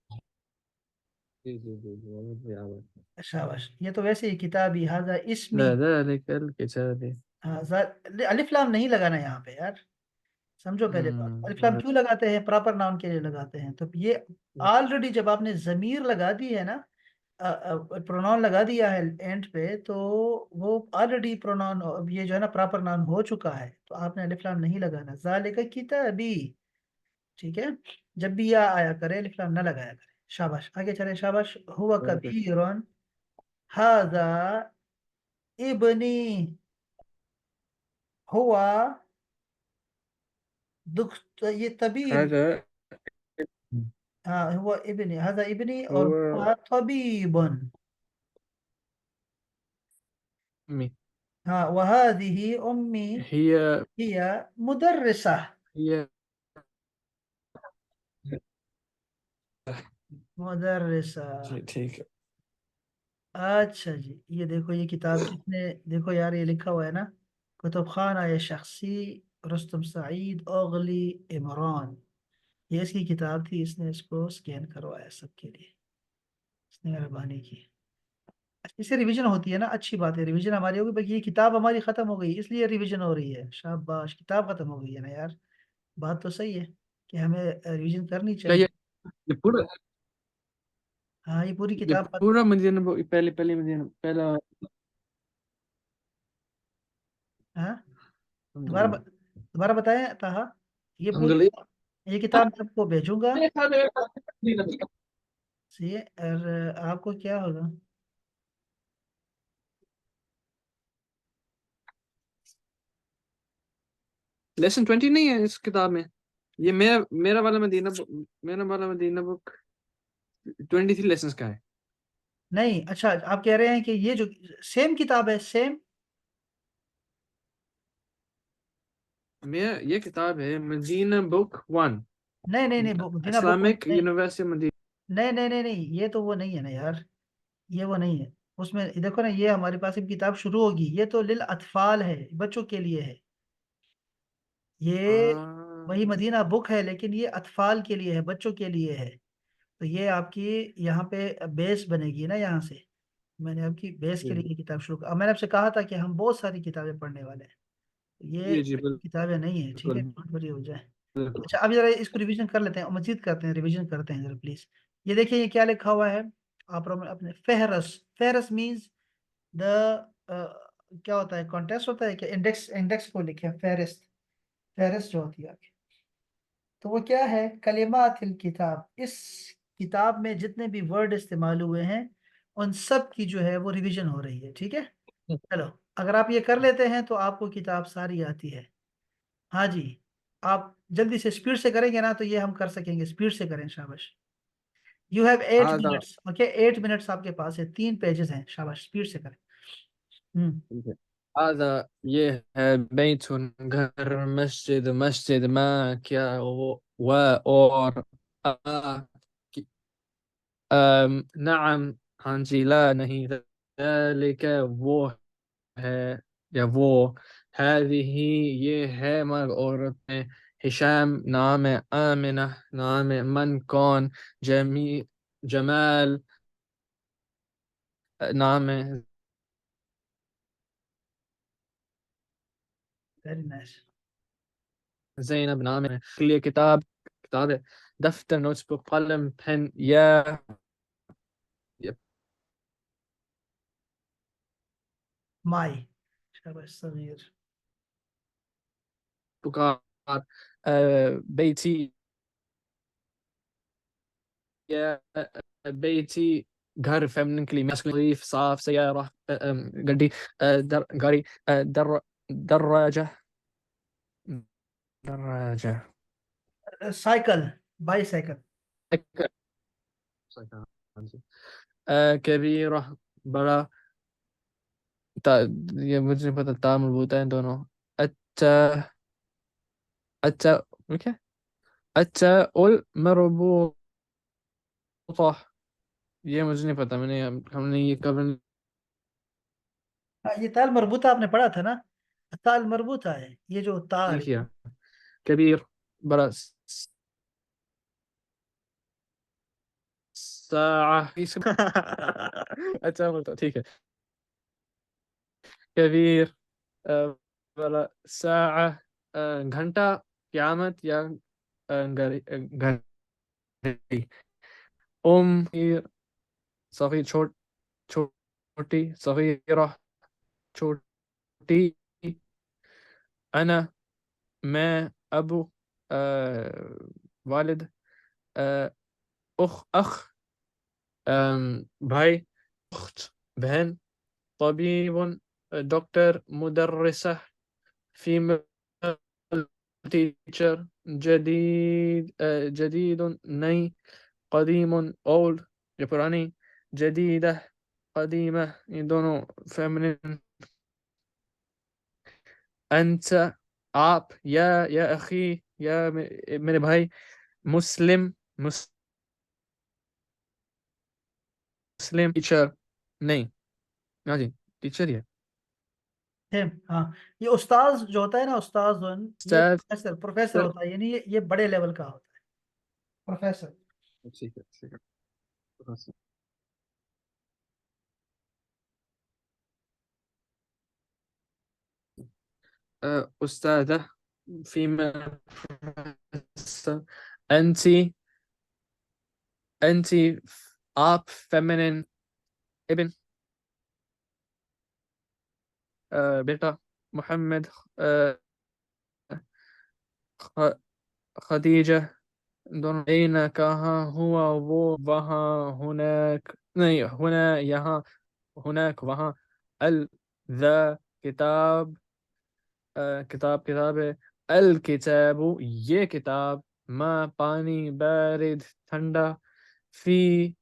जी जी जी जी मुझे याद है. शाबाश, ये तो वैसे ही किताबी हाजा इसमी। لا ذلك الكتابي. हाँ अलिफ लाम नहीं लगाना यहाँ पे यार, समझो पहले बात, अलिफ लाम हाँ. क्यों लगाते हैं? प्रॉपर नाउन के लिए लगाते हैं, तो ये ऑलरेडी जब आपने जमीर लगा दी है ना, प्रोनाउन लगा दिया है एंड पे, तो वो ऑलरेडी प्रोनाउन, अब ये जो है ना प्रॉपर नाउन हो चुका है, तो आपने अलिफ लाम नहीं लगाना। ज़ालिका किताबी, ठीक है, जब भी या आया करे अलिफ लाम ना लगाया करे। शाबाश, आगे चले, शाबाश। हुआ ذلك कबीरन, हाजा इबनी, हुआ दुख, ये तबीब। هذا हाँ हुआ इबनी, हाजा इबनी, और هو हुआ तबीबन। أمي. हाँ वहादिही उम्मी, هي हिया मुदर्रिसा। هي मुदर्रिसा। ठीक है. अच्छा जी, ये देखो ये किताब किसने, देखो यार ये लिखा हुआ है ना, कुतुब खाना ये शख्सी, रुस्तम सईद ओगली इमरान, ये इसकी किताब थी, इसने इसको स्कैन करवाया सबके लिए, इसने मेहरबानी की। इससे रिवीजन होती है ना, अच्छी बात है, रिवीजन हमारी होगी, बाकी ये किताब हमारी खत्म हो गई इसलिए रिवीजन हो रही है, शाबाश, किताब खत्म हो गई है ना यार, बात तो सही है कि हमें रिवीजन करनी क्या चाहिए। ये पूरा, हाँ ये पूरी ये किताब पूरा मदीना पहले पहले मदीना पहला। हाँ दोबारा अल्हम्दुलिल्लाह। दोबारा बताएं ताहा, ये पूरी, अल्हम्दुलिल्लाह। ये किताब मैं आपको भेजूंगा, मेरे ख्याल में सही है, और आपको क्या होगा, लेसन 20 नहीं है इस किताब में। ये मेरा वाला मदीना मेरा वाला मदीना बुक 23 लेसन का है। नहीं अच्छा आप कह रहे हैं कि ये जो सेम किताब है सेम, ये किताब है मदीना बुक 1, नहीं नहीं नहीं मदीना बुक वन इस्लामिक नहीं, यूनिवर्सिटी मदीना। नहीं नहीं नहीं नहीं, ये तो वो नहीं है ना यार, ये वो नहीं है, उसमें देखो ना, ये हमारे पास एक किताब शुरू होगी, ये तो लिल अतफाल है, बच्चों के लिए है, ये वही मदीना बुक है लेकिन ये अतफाल के लिए है, बच्चों के लिए है, तो ये आपकी यहाँ पे बेस बनेगी ना यहाँ से, मैंने आपकी बेस के लिए किताब शुरू अब मैंने आपसे कहा था कि हम बहुत सारी किताबें पढ़ने वाले हैं, तो ये जी जी बिल्कुल किताबें नहीं है, ठीक है, बिल्कुल बहुत बड़ी हो जाए। बिल्कुल। अच्छा अब जरा इसको रिवीजन कर लेते हैं, मजीद करते हैं, रिवीजन करते हैं जरा प्लीज। ये देखिए ये क्या लिखा हुआ है, आप अपने फेहरस, फेहरस मीन्स द, क्या होता है, कॉन्टेस्ट होता है कि इंडेक्स, इंडेक्स को लिखे फेहरिस्त, फेहरिस्त जो होती है आपकी, तो वो क्या है, कलिमातिल किताब, इस किताब में जितने भी वर्ड इस्तेमाल हुए हैं उन सब की जो है वो रिवीजन हो रही है, ठीक है। चलो अगर आप ये कर लेते हैं तो आपको किताब सारी आती है। हाँ जी, आप जल्दी से स्पीड से करेंगे ना तो ये हम कर सकेंगे, स्पीड से करें, शाबाश। यू हैव एट هذا मिनट्स ओके, 8 मिनट्स आपके पास है, 3 पेजेस हैं, शाबाश स्पीड से करें। हम्म। هذا ये है بيت घर मस्जिद मस्जिद माँ क्या वो و और आ, नعم हाँ जी ला नहीं ذلك वो है या वो هذه ये है मर्द औरत में हिशाम नाम है आमिना नाम है मन कौन जमी जमाल नाम है वेरी नाइस। زينب नाम है के लिए किताब है दफ्तर नोटबुक कलम पेन या माई, शाबाश सगीर। पुकार بيتي يا بيتي घर फेमिनिन के लिए masculine नظيف صاف سيارة गाड़ी गाड़ी दराजा दराजा साइकिल, बाई साइकिल। كبيرة बड़ा تا ये मुझे नहीं पता ता मरबूता है दोनों अच्छा अच्छा ओके अच्छा उल मरबूता ये मुझे नहीं पता मैंने हमने ये कब हाँ ये ताल मरबूता आपने पढ़ा था ना, ताल मरबूता है ये जो ता नहीं है। किया كبير बड़ा साआ अच्छा बोलता ठीक है कबीर बड़ा साआ घंटा क़यामत या घड़ी फिर सग़ीर छोटी सग़ीरा छोटी أنا मैं अबू वालिद أخ भाई أخت बहन طبيب دكتور مدرسة female teacher جديد نئی قديم old ये पुरानी جديدة قديمة ये दोनों feminine أنت आप या أخي या मेरे भाई मुस्लिम मुस्लिम teacher नहीं, हाँ जी, टीचर ही है। सेम, हाँ। ये उस्ताद जो होता है ना, उस्ताद जो है, ये स्टार। Professor professor sir. होता है, यानी ये बड़े लेवल का होता है, प्रोफेसर। ठीक है, ठीक है। बस। أستاذة. female professor. أنت. أنت. आप feminine. ابن. बेटा. محمد. آه، خ- خديجة. दोनों أين कहाँ هو वो वहाँ هناك नहीं هنا यहाँ هناك وहाँ ال ذا كتاب كتاب كتابة الكتاب ये किताब माँ पानी बारिद ठंडा في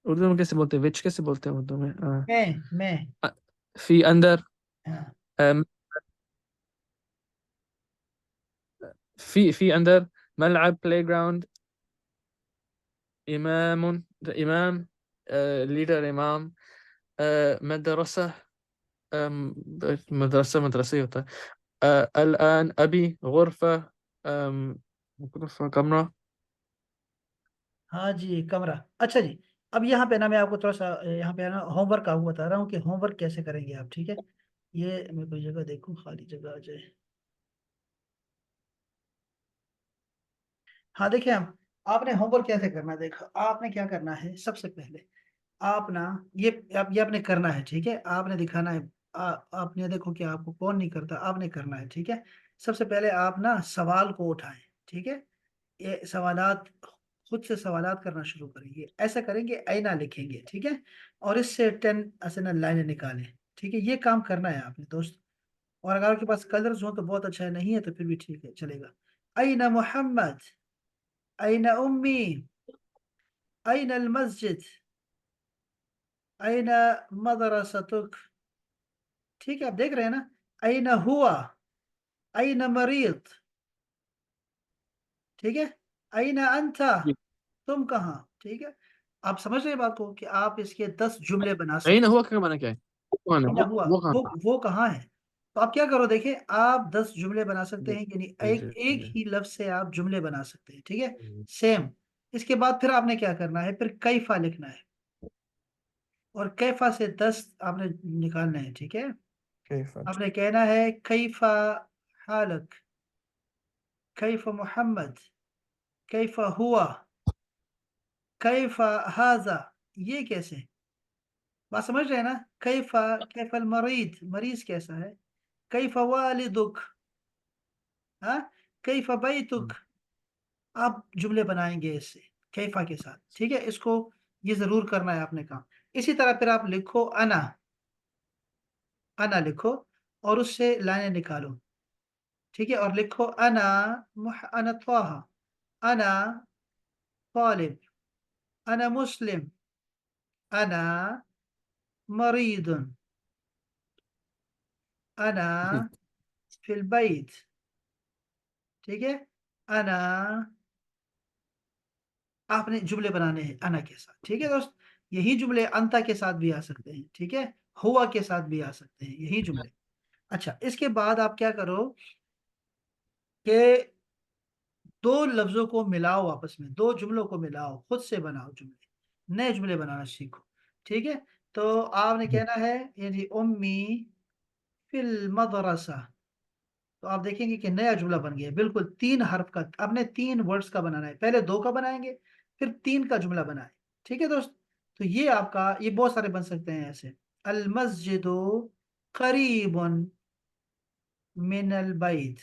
उर्दू में कैसे बोलते हैं विच कैसे बोलते हैं उर्दू में मैं अ, في अंदर हाँ। अम, في अंदर ملعب प्ले ग्राउंड إمام إمام ليدر إمام مدرسة مدرسة مدرسية होता है الآن أبي غرفة أم، غرفة कमरा हाँ जी, कमरा। अच्छा जी, अब यहाँ पे ना मैं आपको थोड़ा सा यहाँ पे है ना होमवर्क आपको बता रहा हूँ कि होमवर्क कैसे करेंगे आप, ठीक है। ये मैं कोई जगह देखूँ, खाली जगह आ जाए। हाँ देखिए, हम आपने होमवर्क कैसे करना है, देखो आपने क्या करना है सबसे पहले। आप ना, ये आप ये आपने करना है, ठीक है, आपने दिखाना है। आपने देखो कि आपको कौन नहीं करता, आपने करना है, ठीक है। सबसे पहले आप ना सवाल को उठाएं, ठीक है। ये सवालात, खुद से सवालात करना शुरू करेंगे, ऐसा करेंगे, आईना लिखेंगे, ठीक है। और इससे 10 ऐसे ना लाइनें निकालें, ठीक है। ये काम करना है आपने दोस्त। और अगर आपके पास कलर्स हो तो बहुत अच्छा है, नहीं है तो फिर भी ठीक है, चलेगा। अईना मोहम्मद, अईना उम्मी, अईना मस्जिद, अईना मदरसतुक, ठीक है, आप देख रहे हैं ना। अईना हुआ, अईना मरीद, ठीक है। अईना अंता, जी। तुम कहाँ, ठीक है। आप समझ रहे हैं बात को कि आप इसके 10 जुमले बना أين सकते هو का माना क्या है वो कौन है हैं। अईना हुआ, वो कहाँ वो कहाँ है। तो आप क्या करो, देखिए आप 10 जुमले बना सकते जी हैं, यानी जी एक जी एक जी ही लफ्ज से आप जुमले बना सकते हैं, ठीक है। जी। सेम। इसके बाद फिर आपने क्या करना है, फिर कैफा लिखना है। और कैफा से 10 आपने निकालना है, ठीक है। كيف आपने कहना है कैफा हालक, कैफा मोहम्मद, कैफा हुआ, कैफा हाजा, ये कैसे, बात समझ रहे हैं ना। कैफा, कैफा मरीद, मरीज कैसा है। कैफा वालिदुक, हाँ, कैफा बैतुक। आप जुमले बनाएंगे इससे, कैफा के साथ, ठीक है। इसको ये जरूर करना है आपने काम। इसी तरह फिर आप लिखो अना, अना लिखो, और उससे लाइनें निकालो, ठीक है। और लिखो अना अना त्वाहा, अना तालिब, अना मुस्लिम, अना मरीद, अना फिल बैत, ठीक है। अना, आपने जुमले बनाने हैं अना के साथ, ठीक है दोस्त। यही जुमले अंता के साथ भी आ सकते हैं, ठीक है। हुआ के साथ भी आ सकते हैं यही जुमले। अच्छा, इसके बाद आप क्या करो कि दो लफ्जों को मिलाओ, आपस में दो जुमलों को मिलाओ, खुद से बनाओ जुमले, नए जुमले बनाना सीखो, ठीक है। तो आपने कहना है यानी उम्मी फिल मदरसा। तो आप देखेंगे कि नया जुमला बन गया, बिल्कुल 3 हर्फ का। आपने 3 वर्ड्स का बनाना है, पहले 2 का बनाएंगे, फिर 3 का जुमला बनाए, ठीक है दोस्त। तो ये आपका, ये बहुत सारे बन सकते हैं ऐसे। अल मस्जिदो करीबन मिनल बैत,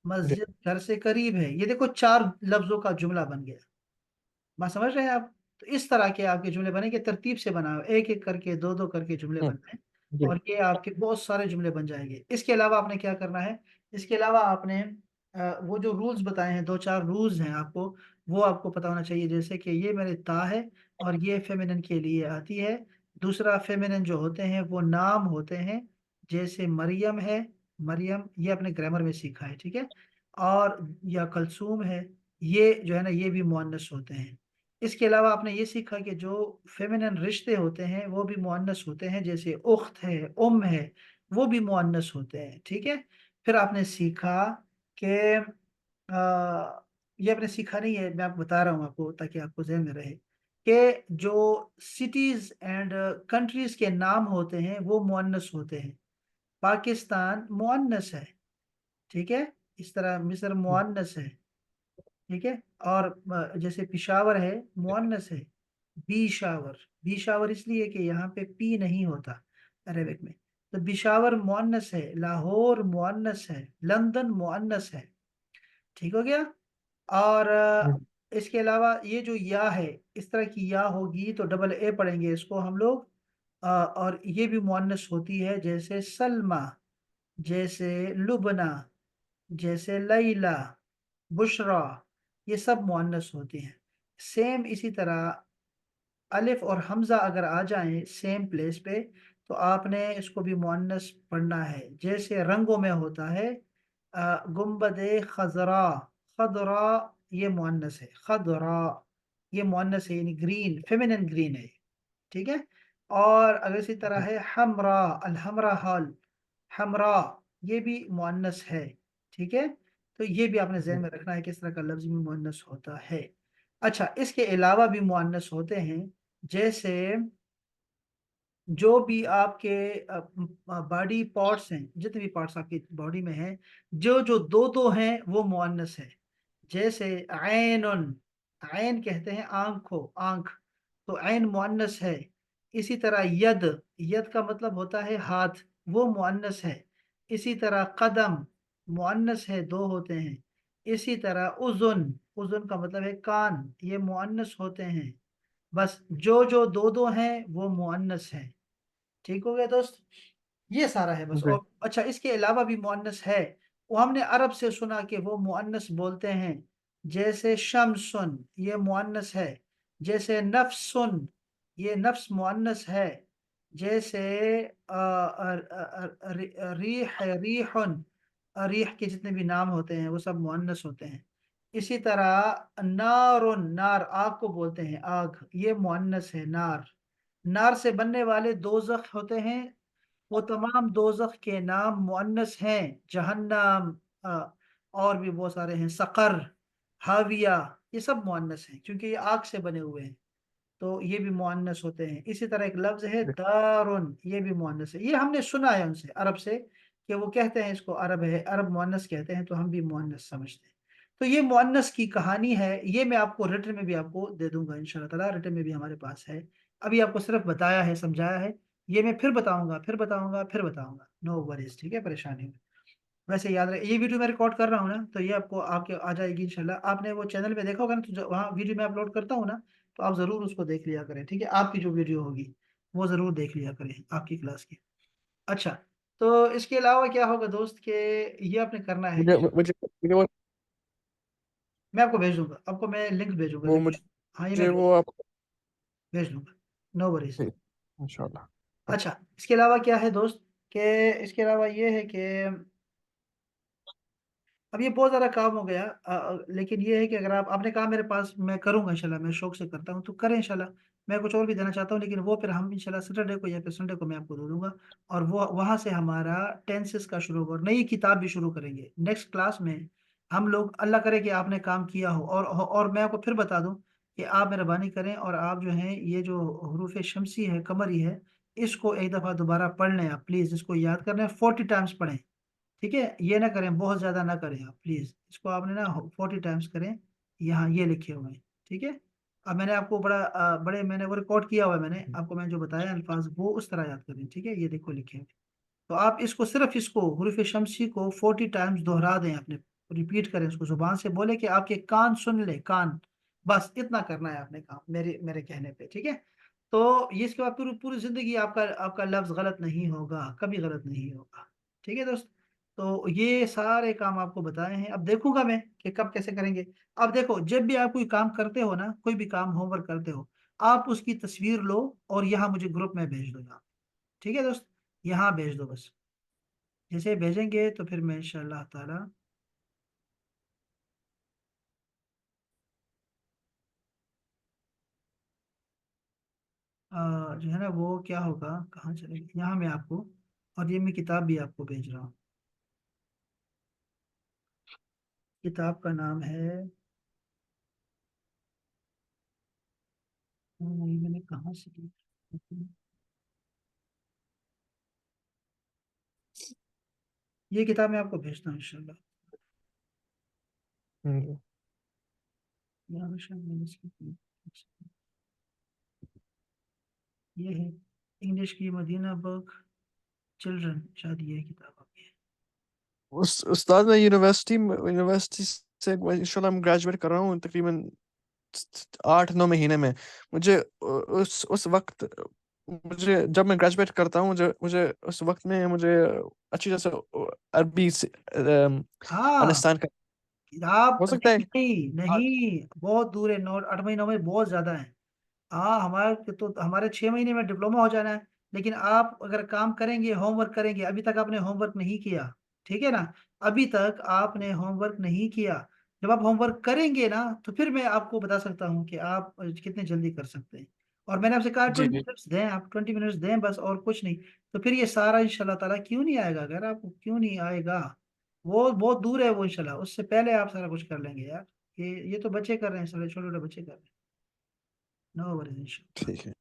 मस्जिद घर से करीब है, ये देखो 4 लफ्जों का जुमला बन गया। बात समझ रहे हैं आप। तो इस तरह के आपके जुमले बनेंगे, तरतीब से बनाओ, एक एक करके, दो दो करके जुमले बनते हैं। जी और ये आपके बहुत सारे जुमले बन जाएंगे। इसके अलावा आपने क्या करना है, इसके अलावा आपने वो जो रूल्स बताए हैं, 2 4 रूल्स हैं आपको, वो आपको पता होना चाहिए। जैसे कि ये मेरे ता है, और ये फेमिनिन के लिए आती है। दूसरा, फेमिनिन जो होते हैं वो नाम होते हैं, जैसे मरियम है, मरियम ये अपने ग्रामर में सीखा है, ठीक है। और या कलसूम है, ये जो है ना ये भी मुअन्नस होते हैं। इसके अलावा आपने ये सीखा कि जो फेमिनिन रिश्ते होते हैं वो भी मुअन्नस होते हैं, जैसे उख्त है, है, वो भी मुअन्नस होते हैं, ठीक है। फिर आपने सीखा कि ये आपने सीखा नहीं है, मैं आपको बता रहा हूँ आपको ताकि आपको ज़हन में रहे कि जो सिटीज एंड कंट्रीज के नाम होते हैं वो मुअन्नस होते हैं। पाकिस्तान मुअन्नस है, ठीक है। इस तरह मिस्र मुअन्नस है, ठीक है। और जैसे पिशावर है, मुअन्नस है। बीशावर, बीशावर इसलिए कि यहाँ पे पी नहीं होता अरेबिक में, तो बिशावर मुअन्नस है। लाहौर मुअन्नस है, लंदन मुअन्नस है, ठीक हो गया। और इसके अलावा ये जो या है, इस तरह की या होगी तो डबल ए पढ़ेंगे इसको हम लोग। और ये भी मुअन्नस होती है, जैसे सलमा, जैसे लुबना, जैसे लैला, बुशरा, ये सब मुअन्नस होती हैं। सेम इसी तरह अलिफ और हमजा अगर आ जाएं सेम प्लेस पे तो आपने इसको भी मुअन्नस पढ़ना है। जैसे रंगों में होता है गुम्बदे खजरा, खदरा, ये मुअन्नस है। खदरा ये मुअन्नस है, यानी ग्रीन, फेमिनिन ग्रीन है, ठीक है। और अगर इसी तरह है हमरा, अलहमरा हाल, हमरा, ये भी मुअन्नस है, ठीक है। तो ये भी आपने ज़हन में रखना है कि इस तरह का लफ्ज़ भी मुअन्नस होता है। अच्छा, इसके अलावा भी मुअन्नस होते हैं, जैसे जो भी आपके बॉडी पार्ट्स हैं, जितने भी पार्ट्स आपकी बॉडी में हैं, जो जो दो दो हैं वो मुअन्नस है। जैसे ऐनुन, ऐन कहते हैं आंख को, आंख, तो ऐन मुअन्नस है। इसी तरह यद, यद का मतलब होता है हाथ, वो मुअन्नस है। इसी तरह कदम मुअन्नस है, दो होते हैं। इसी तरह उज़ुन, उज़ुन का मतलब है कान, ये मुअन्नस होते हैं। बस जो जो दो दो हैं वो मुअन्नस है, ठीक हो गया दोस्त। ये सारा है बस। जी। और अच्छा, इसके अलावा भी मुअन्नस है, वो हमने अरब से सुना कि वो मुअन्नस बोलते हैं। जैसे शमसुन, ये मुअन्नस है। जैसे नफ्सुन, ये नफ्स मुअन्नस है। जैसे रीह है, रीहुन, रीह के जितने भी नाम होते हैं वो सब मुअन्नस होते हैं। इसी तरह नारुन, नार आग को बोलते हैं, आग, ये मुअन्नस है, नार। नार से बनने वाले दोजख होते हैं, वो तमाम दोजख के नाम मुअन्नस हैं। जहन्नम, और भी बहुत सारे हैं, सकर, हाविया, ये सब मुअन्नस हैं क्योंकि ये आग से बने हुए हैं, तो ये भी मुअन्नस होते हैं। इसी तरह एक लफ्ज है दारुन, ये भी मुअन्नस है। ये हमने सुना है उनसे अरब से कि वो कहते हैं इसको अरब है, अरब मुअन्नस कहते हैं, तो हम भी मुअन्नस समझते हैं। तो ये मुअन्नस की कहानी है, ये मैं आपको रिटन में भी आपको दे दूंगा इंशाल्लाह ताला, रिटन में भी हमारे पास है। अभी आपको सिर्फ बताया है, समझाया है। ये मैं फिर बताऊंगा, फिर बताऊंगा, फिर बताऊंगा, नो वरीज, ठीक है, परेशानी में। वैसे याद रहे, ये वीडियो मैं रिकॉर्ड कर रहा हूँ ना, तो ये आपको आपके आ जाएगी इंशाल्लाह। आपने वो चैनल पे देखा होगा ना, तो वहाँ वीडियो मैं अपलोड करता हूँ ना, तो आप ज़रूर उसको देख लिया करें, ठीक है। आपकी जो वीडियो होगी वो ज़रूर देख लिया करें, आपकी क्लास की। अच्छा, तो इसके अलावा क्या होगा दोस्त के, ये आपने करना है मुझे कि मुझे मुझे मैं आपको भेज दूंगा, आपको मैं लिंक भेजूंगा, वो देखिए। हाँ, ये मैं मुझे वो आप भेज दूंगा, नो वरीज। इंशाल्लाह। अच्छा, इसके अलावा क्या है दोस्त के, इसके अलावा ये है कि अब ये बहुत ज़्यादा काम हो गया, लेकिन ये है कि अगर आपने कहा मेरे पास, मैं करूंगा इंशाल्लाह, मैं शौक से करता हूँ, तो करें इंशाल्लाह। मैं कुछ और भी देना चाहता हूँ, लेकिन वो फिर हम इंशाल्लाह सैटरडे को या फिर संडे को मैं आपको दे दूंगा। और वो वहाँ से हमारा टेंसेस का शुरू होगा और नई किताब भी शुरू करेंगे नेक्स्ट क्लास में। हम लोग, अल्लाह करे कि आपने काम किया हो, और मैं आपको फिर बता दूं कि आप मेहरबानी करें और आप जो हैं ये जो हरूफ शमसी है, कमरी है, इसको एक दफ़ा दोबारा पढ़ लें आप प्लीज़, इसको याद करना है, 40 टाइम्स पढ़ें, ठीक है। ये ना करें, बहुत ज्यादा ना करें आप प्लीज, इसको आपने ना 40 टाइम्स करें। यहाँ ये लिखे हुए हैं, ठीक है। अब मैंने आपको बड़े मैंने वो रिकॉर्ड किया हुआ है, मैंने आपको जो बताया अल्फाज वो उस तरह याद करें, ठीक है। ये देखो लिखे हुए, तो आप इसको सिर्फ इसको हुरूफ शमसी को 40 टाइम्स दोहरा दें अपने, रिपीट करें उसको, जुबान से बोले कि आपके कान सुन ले, कान, बस इतना करना है आपने काम, मेरे मेरे कहने पे, ठीक है। तो ये इसके बाद पूरी पूरी जिंदगी आपका आपका लफ्ज गलत नहीं होगा, कभी गलत नहीं होगा, ठीक है दोस्त। तो ये सारे काम आपको बताए हैं, अब देखूंगा मैं कि कब कैसे करेंगे। अब देखो, जब भी आप कोई काम करते हो ना, कोई भी काम होमवर्क करते हो, आप उसकी तस्वीर लो और यहाँ मुझे ग्रुप में भेज दो यहाँ, ठीक है दोस्त, यहाँ भेज दो बस। जैसे भेजेंगे तो फिर मैं इंशाल्लाह ताला जो है ना वो क्या होगा, कहाँ चले गए, यहाँ मैं आपको, और ये मैं किताब भी आपको भेज रहा हूँ। किताब का नाम है, नहीं मैंने कहाँ से ली? ये किताब मैं आपको भेजता हूँ इंशाल्लाह। हम्म। यहाँ पे शायद मैंने ये है इंग्लिश की मदीना बुक चिल्ड्रन, शायद ये किताब आपकी उस उस्ताद मैं यूनिवर्सिटी से इंशाल्लाह मैं ग्रेजुएट कर रहा हूँ तकरीबन 8-9 महीने में। मुझे उस वक्त, मुझे जब मैं ग्रेजुएट करता हूँ, मुझे मुझे उस वक्त में मुझे अच्छी तरह से अरबी है। हाँ, अंडरस्टैंड कर आप हो सकता नहीं है। नहीं नहीं, बहुत दूर है, 9 8 महीनों में बहुत ज्यादा है। हाँ, हमारे 6 महीने में डिप्लोमा हो जाना है। लेकिन आप अगर काम करेंगे, होमवर्क करेंगे, अभी तक आपने होमवर्क नहीं किया, ठीक है ना, अभी तक आपने होमवर्क नहीं किया। जब आप होमवर्क करेंगे ना, तो फिर मैं आपको बता सकता हूँ कि आप कितने जल्दी कर सकते हैं। और मैंने आपसे कहा जी 20 जी मिनट्स दें, आप 20 मिनट्स दें बस, और कुछ नहीं। तो फिर ये सारा इंशाल्लाह ताला क्यों नहीं आएगा, अगर आपको क्यों नहीं आएगा, वो बहुत दूर है वो, इंशाल्लाह उससे पहले आप सारा कुछ कर लेंगे यार। ये तो बच्चे कर रहे हैं, सारे छोटे छोटे बच्चे कर रहे हैं। No worries. ठीक है।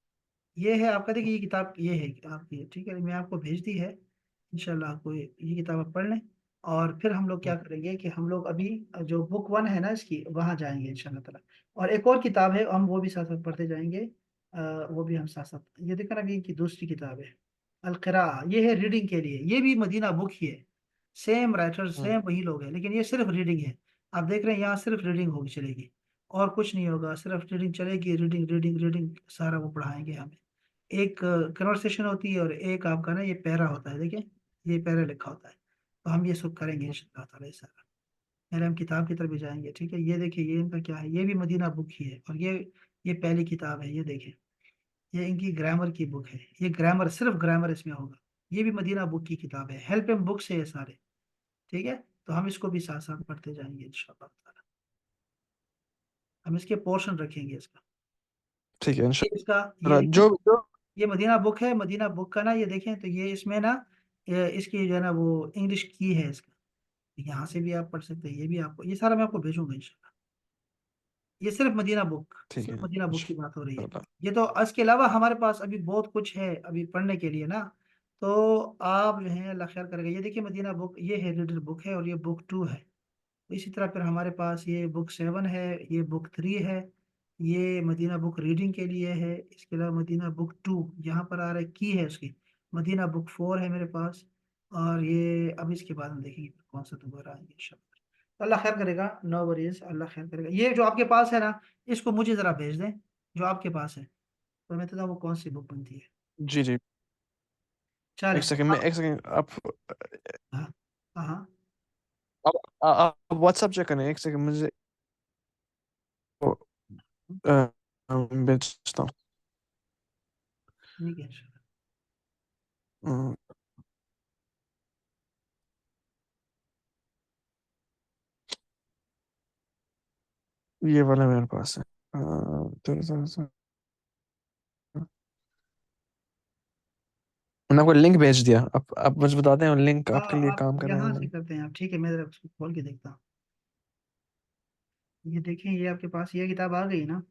ये है आपका, देखिए ये किताब ये है आपकी, ठीक है, मैं आपको भेज दी है। इंशाल्लाह आपको ये किताब आप पढ़ लें। और फिर हम लोग क्या करेंगे कि हम लोग अभी जो बुक 1 है ना इसकी, वहाँ जाएंगे इंशाल्लाह ताला। और एक और किताब है, हम वो भी साथ साथ पढ़ते जाएंगे। वो भी हम साथ साथ, ये देखो ना, अभी इनकी दूसरी किताब है अल क़िरा, ये है रीडिंग के लिए, ये भी मदीना बुक ही है। सेम राइटर, हम्म, सेम वही लोग हैं, लेकिन ये सिर्फ रीडिंग है। आप देख रहे हैं यहाँ सिर्फ रीडिंग होगी, चलेगी, और कुछ नहीं होगा, सिर्फ रीडिंग चलेगी, रीडिंग रीडिंग रीडिंग, सारा वो पढ़ाएंगे हमें। एक कन्वर्सेशन होती है, और एक आपका ना ये पैरा होता है, देखिए ये पैरा लिखा होता है। तो हम ये सब करेंगे इंशाल्लाह ताला ये सारा। पहले हम किताब की तरफ भी जाएंगे, ठीक है, ये देखिए ये इनका क्या है, ये भी मदीना बुक ही है, और ये पहली किताब है, ये देखिए, ये इनकी ग्रामर की बुक है, ये ग्रामर, सिर्फ ग्रामर इसमें होगा। ये भी मदीना बुक की किताब है, हेल्प एम बुक से ये सारे, ठीक है। तो हम इसको भी साथ साथ पढ़ते जाएंगे इंशाल्लाह ताला। हम इसके पोर्शन रखेंगे इसका। ठीक है ये इसका, ये इंशाल्लाह। देखिए, जो जो ये मदीना बुक है, मदीना बुक का ना ये देखें, तो ये इसमें ना, ये इसकी जो है ना वो इंग्लिश की है इसका। यहाँ से भी आप पढ़ सकते हैं, ये भी आपको, ये सारा मैं आपको भेजूंगा इंशाल्लाह। ये सिर्फ मदीना बुक, ठीक है सिर्फ मदीना बुक की बात हो रही है। इंशाल्लाह। ये तो इसके अलावा हमारे पास अभी बहुत कुछ है अभी पढ़ने के लिए ना। तो आप जो है अल्लाह खैर करेगा, ये देखिए मदीना बुक, ये है रीडर बुक है, और ये बुक 2 है। इसी तरह फिर हमारे पास ये बुक 7 है, ये बुक 3 है, ये मदीना बुक रीडिंग के लिए है। इसके अलावा मदीना बुक 2 यहाँ पर आ रहा है, की है उसकी। मदीना बुक 4 है मेरे पास। और ये अब इसके बाद हम देखेंगे फिर कौन सा दोबारा आएंगे इंशाल्लाह। तो अल्लाह खैर करेगा, नो वरीज, अल्लाह खैर करेगा। ये जो आपके पास है ना, इसको मुझे ज़रा भेज दें, जो आपके पास है, तो मैं बताऊँ वो कौन सी बुक बनती है। जी जी। चले एक सेकंड में, आप। एक सेकंड आप हाँ हाँ हाँ, आप व्हाट्सएप चेक करें। एक सेकंड मुझे अ, भेजता ठीक है इंशाल्लाह। हूँ। ये वाला मेरे पास है। मैंने आपको लिंक भेज दिया। आप मुझे बता दें लिंक आपके लिए आप काम कर रहा है यहाँ या से नहीं। करते हैं आप, ठीक है, मैं ज़रा उसको खोल के देखता हूँ। ये देखें, ये आपके पास ये किताब आ गई ना।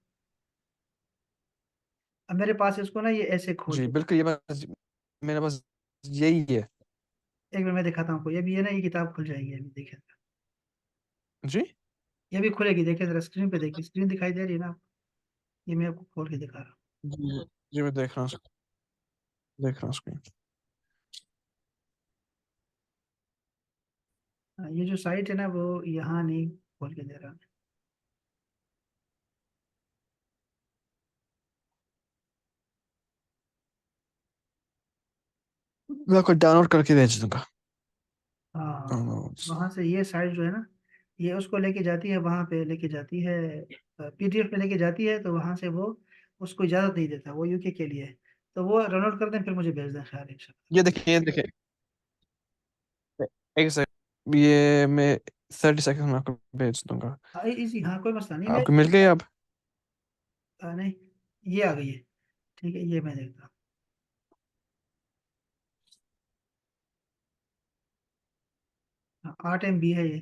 अब मेरे पास इसको ना ये ऐसे खोल जी के, बिल्कुल, ये बस मेरे पास यही है। एक बार मैं दिखाता हूँ आपको, ये भी है ना, ये किताब खुल जाएगी अभी, देखें। जी ये भी खुलेगी, देखें जरा, स्क्रीन पे देखिए, स्क्रीन दिखाई दे रही है ना आपको? ये मैं आपको खोल के दिखा रहा हूँ। जी जी, मैं देख रहा हूँ, देख रहा हूँ स्क्रीन। हाँ, ये जो साइट है ना वो यहाँ नहीं खोल के दे रहा। मैं आपको डाउनलोड करके भेज दूंगा। हाँ, डाउनलोड्स। वहाँ से ये साइट जो है ना, ये उसको लेके जाती है, वहाँ पे लेके जाती है, पीडीएफ पे लेके जाती है, तो वहाँ से वो उसको इजाज़त नहीं देता, वो यूके के लिए है। तो वो डाउनलोड कर दें, फिर मुझे भेज दें, ख्याल है इंशाल्लाह। ये देखिए, ये देखिए, एक सेकंड, ये मैं 30 सेकंड में आपको भेज दूंगा। हाँ इजी, हाँ कोई मसला नहीं, मैं आपको मिल गई अब? नहीं, ये आ गई है, ठीक है, ये मैं देखता हूँ। हाँ, 8 MB है ये।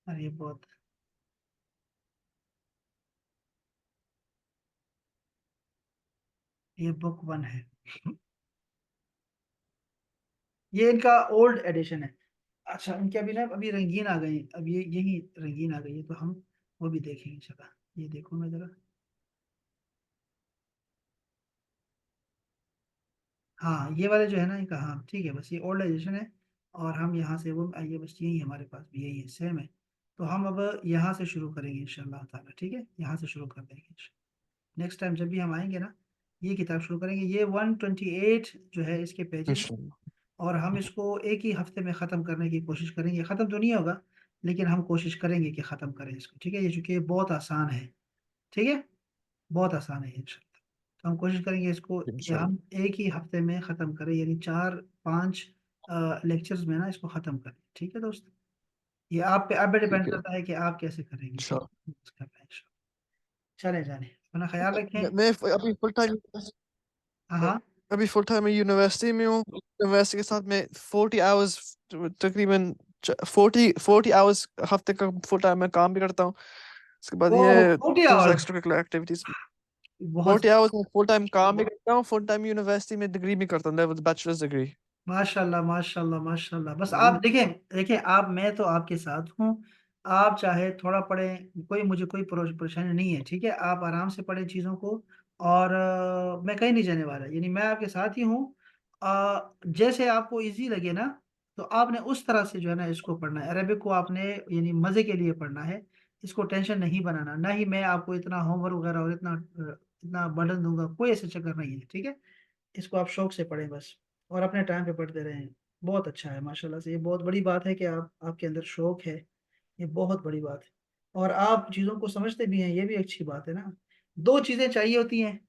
अरे ये बहुत, ये बुक 1 है। ये इनका ओल्ड एडिशन है। अच्छा, इनके अभी ना अभी रंगीन आ गए हैं, अब ये यही रंगीन आ गई है, तो हम वो भी देखेंगे चला। ये देखो मैं जरा, हाँ ये वाले जो है ना इनका, हाँ ठीक है, बस ये ओल्ड एडिशन है। और हम यहाँ से वो ये बस यही हमारे पास भी यही है, सेम है। तो हम अब यहाँ से शुरू करेंगे इंशाल्लाह ताला, ठीक है, यहाँ से शुरू कर देंगे। नेक्स्ट टाइम जब भी हम आएंगे ना, ये किताब शुरू करेंगे। ये 128 जो है इसके पेजेस, इंशाल्लाह। और हम इसको एक ही हफ्ते में ख़त्म करने की कोशिश करेंगे। ख़त्म तो नहीं होगा, लेकिन हम कोशिश करेंगे कि ख़त्म करें इसको, ठीक है। ये चूँकि बहुत आसान है, ठीक है, बहुत आसान है इंशाल्लाह। तो हम कोशिश करेंगे इसको, ये इंशाल्लाह। हम एक ही हफ्ते में ख़त्म करें, यानी 4-5 लेक्चर्स में ना इसको ख़त्म करें, ठीक है दोस्त। ये आप पे ठीक डिपेंड है करता है कि आप कैसे करेंगे, ठीक इंशाल्लाह। है। चले जाने, अपना ख्याल रखें। मैं अभी फुल टाइम, हाँ हाँ। अभी फुल टाइम मैं यूनिवर्सिटी में हूँ। यूनिवर्सिटी के साथ मैं 40 आवर्स, तकरीबन 40 आवर्स हफ्ते का फुल टाइम मैं काम भी करता हूँ। उसके बाद वो ये 40 आवर्स, एक्स्ट्रा करिकुलर एक्टिविटीज। बहुत। 40 आवर्स में फुल टाइम काम भी करता हूँ, फुल टाइम यूनिवर्सिटी में डिग्री भी करता हूँ, लेवल बैचलर्स डिग्री। माशाल्लाह माशाल्लाह माशाल्लाह। बस आप देखें देखें आप, मैं तो आपके साथ हूँ। आप चाहे थोड़ा पढ़ें, कोई मुझे कोई परेशानी नहीं है, ठीक है। आप आराम से पढ़ें चीज़ों को, और मैं कहीं नहीं जाने वाला, यानी मैं आपके साथ ही हूँ। जैसे आपको इजी लगे ना, तो आपने उस तरह से जो है ना इसको पढ़ना है। अरबिक को आपने यानी मज़े के लिए पढ़ना है, इसको टेंशन नहीं बनाना। ना ही मैं आपको इतना होमवर्क वगैरह और इतना बर्डन दूंगा, कोई ऐसा चक्कर नहीं है, ठीक है। इसको आप शौक से पढ़ें बस, और अपने टाइम पे पढ़ते रहें। बहुत अच्छा है माशाल्लाह से, ये बहुत बड़ी बात है कि आप, आपके अंदर शौक है, ये बहुत बड़ी बात है। और आप चीज़ों को समझते भी हैं, ये भी अच्छी बात है ना। दो चीज़ें चाहिए होती हैं।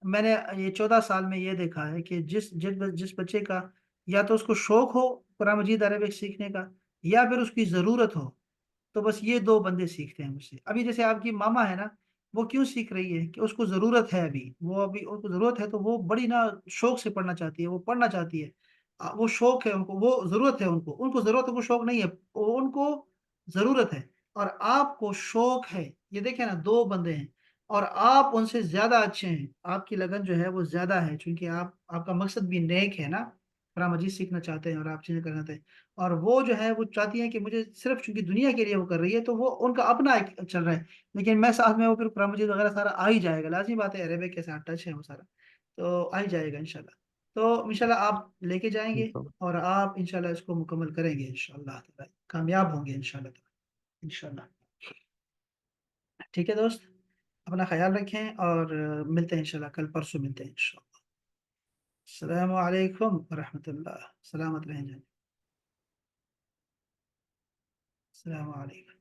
मैंने ये 14 साल में ये देखा है कि जिस बच्चे का, या तो उसको शौक हो कुरान मजीद अरबिक सीखने का, या फिर उसकी ज़रूरत हो, तो बस ये दो बंदे सीखते हैं मुझसे। अभी जैसे आपकी मामा है ना, वो क्यों सीख रही है कि उसको ज़रूरत है, अभी वो, अभी उसको ज़रूरत है, तो वो बड़ी ना शौक से पढ़ना चाहती है, वो पढ़ना चाहती है। वो शौक है उनको, वो ज़रूरत है उनको, उनको ज़रूरत है, वो शौक नहीं है, वो उनको ज़रूरत है। और आपको शौक है। ये देखें ना, दो बंदे हैं, और आप उनसे ज़्यादा अच्छे हैं। आपकी लगन जो है वो ज़्यादा है, क्योंकि आप, आपका मकसद भी नेक है ना, कुरान मजीद सीखना चाहते हैं और आप चीज़ें करना चाहते हैं। और वो जो है वो चाहती है कि मुझे सिर्फ, चूंकि दुनिया के लिए वो कर रही है, तो वो उनका अपना एक चल रहा है। लेकिन मैं साथ में, वो फिर कुरान मजीद वगैरह सारा आ ही जाएगा, लाजमी बात है, अरेबिक के साथ टच है वो सारा, तो आ ही जाएगा इंशाल्लाह। तो इंशाल्लाह आप लेके जाएंगे, और आप इंशाल्लाह इसको मुकम्मल करेंगे इंशाल्लाह ताला, कामयाब होंगे इंशाल्लाह ताला, इंशाल्लाह। ठीक है दोस्त, अपना ख्याल रखें, और मिलते हैं इंशाल्लाह, कल परसों मिलते हैं इंशाल्लाह। अस्सलामु अलैकुम वरहमतुल्लाह, सलामत रहें जान। अस्सलामु अलैकुम।